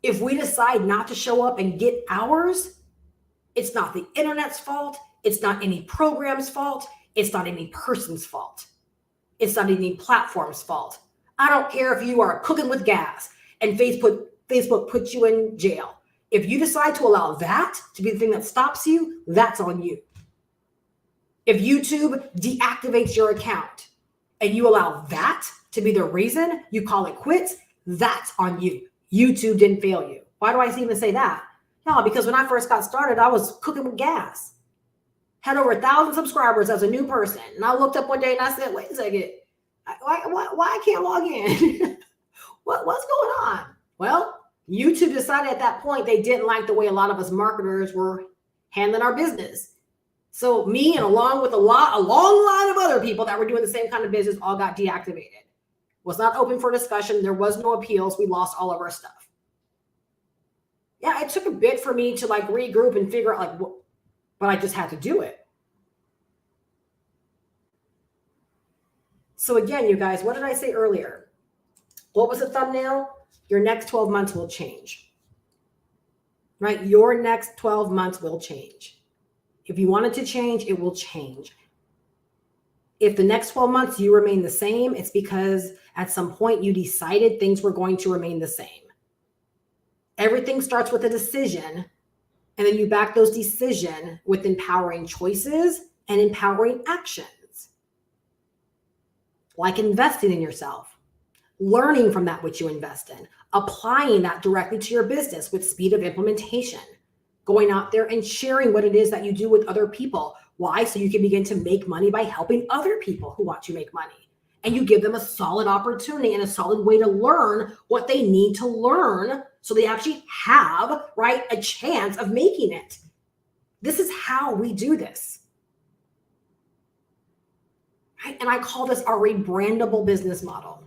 If we decide not to show up and get ours, it's not the internet's fault. It's not any program's fault. It's not any person's fault. It's not any platform's fault. I don't care if you are cooking with gas and Facebook puts you in jail. If you decide to allow that to be the thing that stops you, that's on you. If YouTube deactivates your account and you allow that to be the reason you call it quits, that's on you. YouTube didn't fail you. Why do I even say that? No, because when I first got started, I was cooking with gas. Had over 1,000 subscribers as a new person. And I looked up one day and I said, wait a second, why I can't log in? What's going on? Well, YouTube decided at that point they didn't like the way a lot of us marketers were handling our business. So me and along with a long line of other people that were doing the same kind of business all got deactivated. Was not open for discussion. There was no appeals. We lost all of our stuff. Yeah, it took a bit for me to like regroup and figure out like, but I just had to do it. So again, you guys, what did I say earlier? What was the thumbnail? Your next 12 months will change, right? Your next 12 months will change. If you want it to change, it will change. If the next 12 months you remain the same, it's because at some point you decided things were going to remain the same. Everything starts with a decision, and then you back those decisions with empowering choices and empowering actions. Like investing in yourself, learning from that which you invest in, applying that directly to your business with speed of implementation, going out there and sharing what it is that you do with other people. Why? So you can begin to make money by helping other people who want to make money. And you give them a solid opportunity and a solid way to learn what they need to learn so they actually have, right, a chance of making it. This is how we do this. Right? And I call this our rebrandable business model,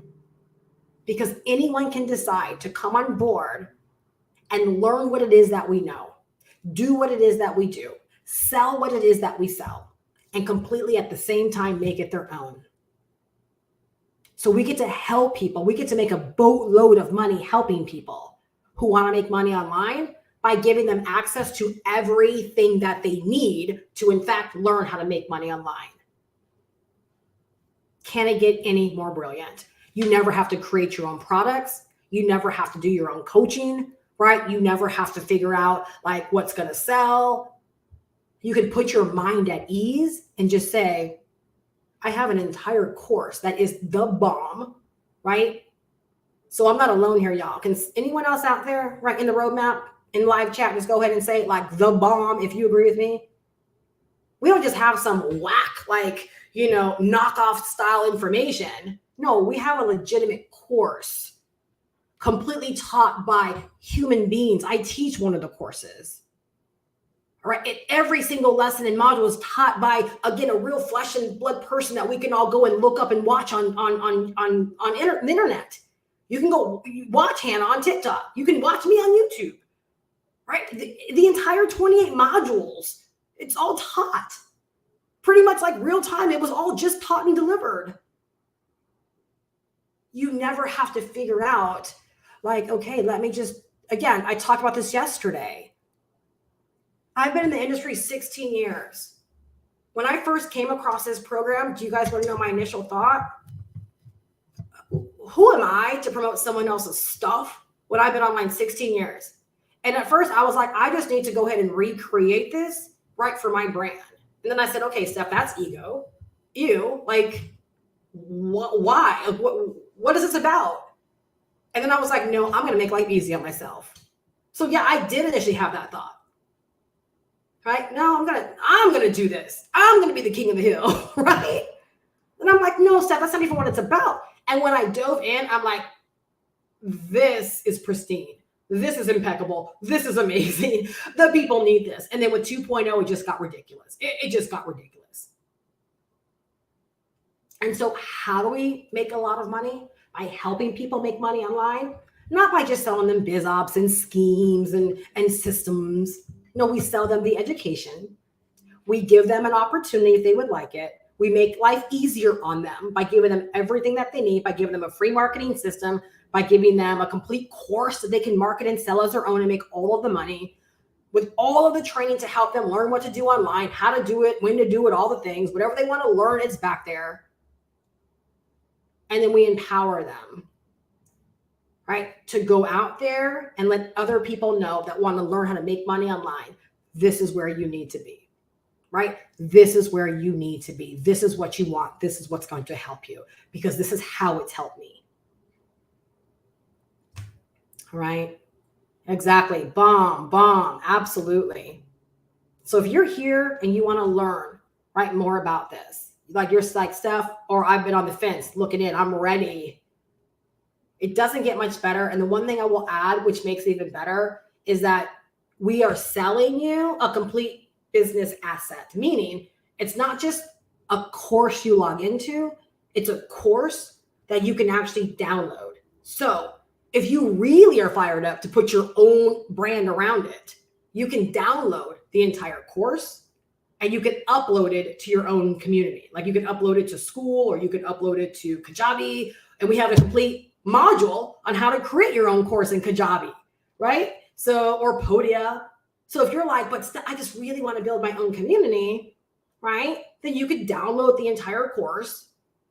because anyone can decide to come on board and learn what it is that we know, do what it is that we do, sell what it is that we sell, and completely at the same time make it their own. So we get to help people. We get to make a boatload of money helping people who want to make money online by giving them access to everything that they need to, in fact, learn how to make money online. Can it get any more brilliant? You never have to create your own products. You never have to do your own coaching, right? You never have to figure out like what's going to sell. You can put your mind at ease and just say, I have an entire course that is the bomb, right? So I'm not alone here, y'all. Can anyone else out there, right, in the roadmap, in live chat, just go ahead and say like the bomb if you agree with me? We don't just have some whack, like, knockoff style information. No, we have a legitimate course completely taught by human beings. I teach one of the courses. All right. And every single lesson and module is taught by, again, a real flesh and blood person that we can all go and look up and watch on the internet. You can go watch Hannah on TikTok. You can watch me on YouTube, right? The entire 28 modules, it's all taught pretty much like real time. It was all just taught and delivered. You never have to figure out like, okay, let me just, again, I talked about this yesterday. I've been in the industry 16 years. When I first came across this program, do you guys want to know my initial thought? Who am I to promote someone else's stuff when I've been online 16 years? And at first I was like, I just need to go ahead and recreate this right for my brand. And then I said, okay, Steph, that's ego. Ew, like, why? What is this about? And then I was like, no, I'm going to make life easy on myself. So yeah, I did initially have that thought. Right? No, I'm going to do this. I'm going to be the king of the hill. Right? And I'm like, no, Steph, that's not even what it's about. And when I dove in, I'm like, this is pristine. This is impeccable. This is amazing. The people need this. And then with 2.0, it just got ridiculous. It just got ridiculous. And so how do we make a lot of money? By helping people make money online, not by just selling them biz ops and schemes and systems. No, we sell them the education. We give them an opportunity if they would like it. We make life easier on them by giving them everything that they need, by giving them a free marketing system, by giving them a complete course that they can market and sell as their own and make all of the money, with all of the training to help them learn what to do online, how to do it, when to do it, all the things, whatever they want to learn, it's back there. And then we empower them, right, to go out there and let other people know that want to learn how to make money online. This is where you need to be, right? This is where you need to be. This is what you want. This is what's going to help you, because this is how it's helped me. Right? Exactly. Bomb. Absolutely. So if you're here and you want to learn, right, more about this, like you're like, Steph, or I've been on the fence looking in, I'm ready. It doesn't get much better. And the one thing I will add, which makes it even better, is that we are selling you a complete business asset, meaning it's not just a course you log into, it's a course that you can actually download. So if you really are fired up to put your own brand around it, you can download the entire course and you can upload it to your own community. Like you can upload it to school, or you can upload it to Kajabi. And we have a complete module on how to create your own course in Kajabi, right? So, or Podia. So if you're like, but I just really want to build my own community, right? Then you could download the entire course,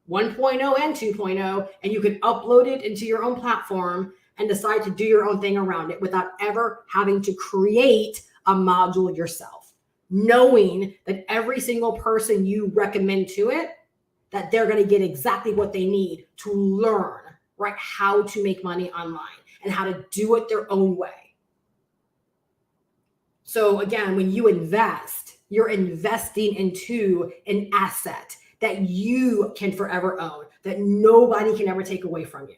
1.0 and 2.0, and you can upload it into your own platform and decide to do your own thing around it without ever having to create a module yourself, knowing that every single person you recommend to it, that they're going to get exactly what they need to learn, right, how to make money online and how to do it their own way. So again, when you invest, you're investing into an asset that you can forever own, that nobody can ever take away from you.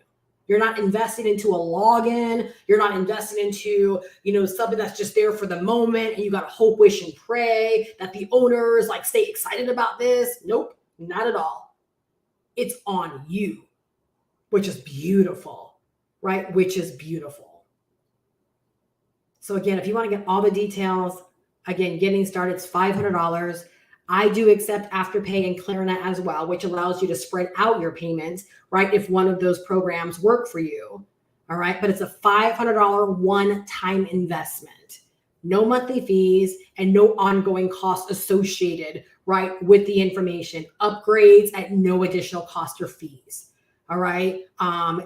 You're not investing into a login. You're not investing into, something that's just there for the moment, and you got to hope, wish, and pray that the owners like stay excited about this. Nope, not at all. It's on you, which is beautiful, right? Which is beautiful. So again, if you want to get all the details, again, getting started, it's $500. I do accept Afterpay and Klarna as well, which allows you to spread out your payments, right, if one of those programs work for you. All right. But it's a $500 one-time investment, no monthly fees and no ongoing costs associated, right, with the information, upgrades at no additional cost or fees. All right.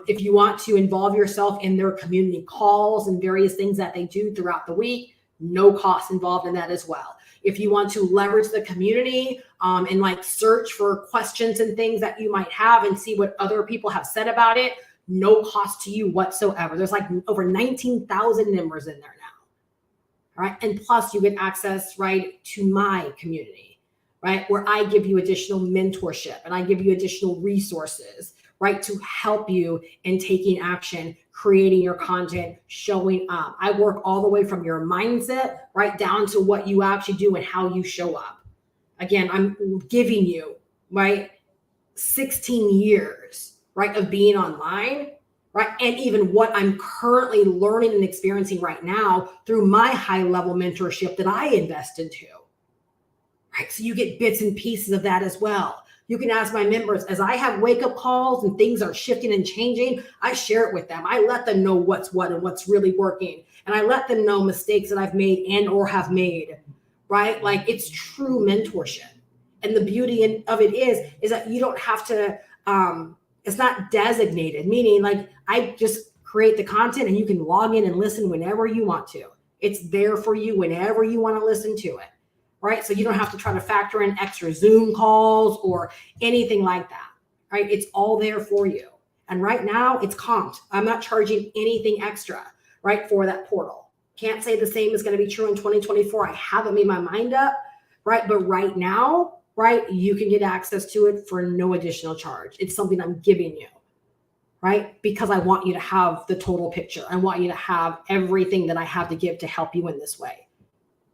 If you want to involve yourself in their community calls and various things that they do throughout the week, no cost involved in that as well. If you want to leverage the community and like search for questions and things that you might have and see what other people have said about it, no cost to you whatsoever. There's like over 19,000 members in there now. All right. And plus you get access, right, to my community, right, where I give you additional mentorship and I give you additional resources, right, to help you in taking action, creating your content, showing up. I work all the way from your mindset right down to what you actually do and how you show up. Again, I'm giving you, right, 16 years, right, of being online, right, and even what I'm currently learning and experiencing right now through my high-level mentorship that I invest into, right? So you get bits and pieces of that as well. You can ask my members, as I have wake-up calls and things are shifting and changing, I share it with them. I let them know what's what and what's really working. And I let them know mistakes that I've made and or have made, right? Like it's true mentorship. And the beauty of it is that you don't have to, it's not designated, meaning like I just create the content and you can log in and listen whenever you want to. It's there for you whenever you want to listen to it. Right? So you don't have to try to factor in extra Zoom calls or anything like that, right? It's all there for you. And right now it's comped. I'm not charging anything extra, right, for that portal. Can't say the same is going to be true in 2024. I haven't made my mind up, right? But right now, right, you can get access to it for no additional charge. It's something I'm giving you, right? Because I want you to have the total picture. I want you to have everything that I have to give to help you in this way.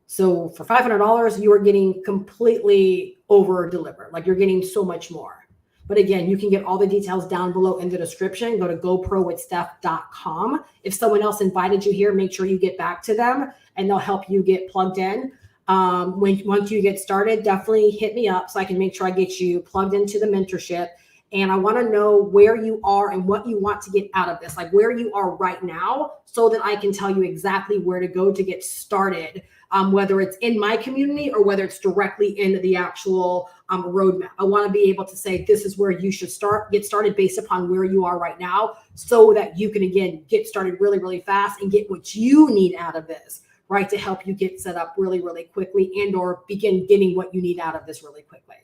So for $500, you are getting completely over delivered. Like you're getting so much more. But again, you can get all the details down below in the description. Go to goprowithsteph.com. If someone else invited you here, make sure you get back to them and they'll help you get plugged in. Once you get started, definitely hit me up so I can make sure I get you plugged into the mentorship. And I want to know where you are and what you want to get out of this, like where you are right now, so that I can tell you exactly where to go to get started, whether it's in my community or whether it's directly in the actual roadmap. I want to be able to say, this is where you should get started based upon where you are right now, so that you can, again, get started really, really fast and get what you need out of this, right, to help you get set up really, really quickly and or begin getting what you need out of this really quickly.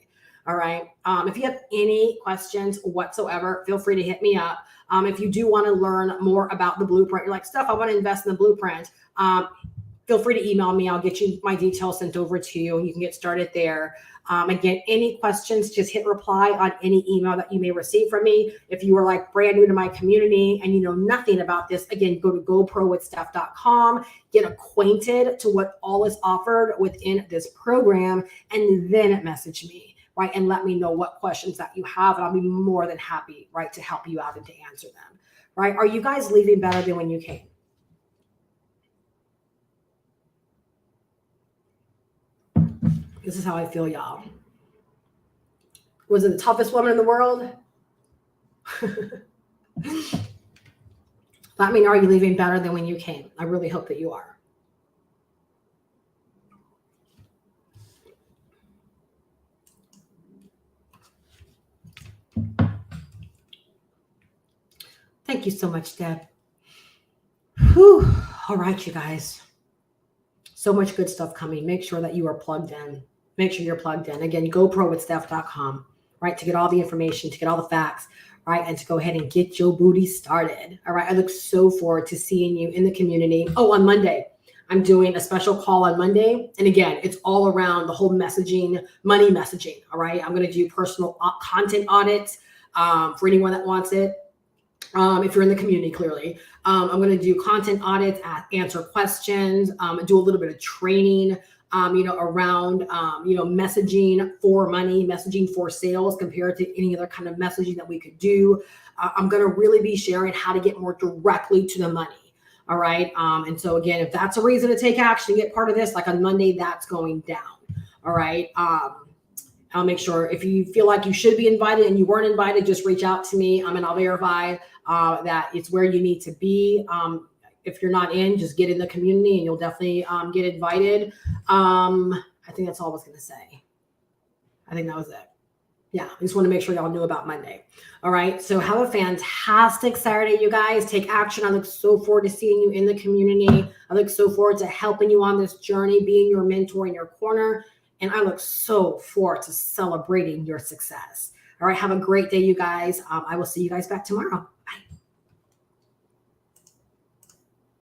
All right. If you have any questions whatsoever, feel free to hit me up. If you do want to learn more about the blueprint, you're like, Steph, I want to invest in the blueprint. Feel free to email me. I'll get you my details sent over to you. You can get started there. Again, any questions, just hit reply on any email that you may receive from me. If you are like brand new to my community and you know nothing about this, again, go to goprowithsteph.com, get acquainted to what all is offered within this program, and then message me, right? And let me know what questions that you have. And I'll be more than happy, right, to help you out and to answer them, right? Are you guys leaving better than when you came? This is how I feel, y'all. Was it the toughest woman in the world? Let me know, are you leaving better than when you came? I really hope that you are. Thank you so much, Deb. Whew. All right, you guys. So much good stuff coming. Make sure that you are plugged in. Make sure you're plugged in. Again, goprowithsteph.com, right, to get all the information, to get all the facts, right, and to go ahead and get your booty started. All right, I look so forward to seeing you in the community. Oh, on Monday, I'm doing a special call on Monday. And again, it's all around the whole messaging, money messaging. All right, I'm going to do personal content audits for anyone that wants it. If you're in the community, clearly, I'm going to do content audits, answer questions, do a little bit of training, around, messaging for money, messaging for sales compared to any other kind of messaging that we could do. I'm going to really be sharing how to get more directly to the money. All right. And so again, if that's a reason to take action, get part of this, like on Monday, that's going down. All right. I'll make sure if you feel like you should be invited and you weren't invited, just reach out to me. And I'll verify that it's where you need to be. If you're not in, just get in the community and you'll definitely get invited. I think that's all I was going to say. I think that was it. Yeah, I just want to make sure y'all knew about Monday. All right. So have a fantastic Saturday, you guys. Take action. I look so forward to seeing you in the community. I look so forward to helping you on this journey, being your mentor in your corner. And I look so forward to celebrating your success. All right. Have a great day, you guys. I will see you guys back tomorrow.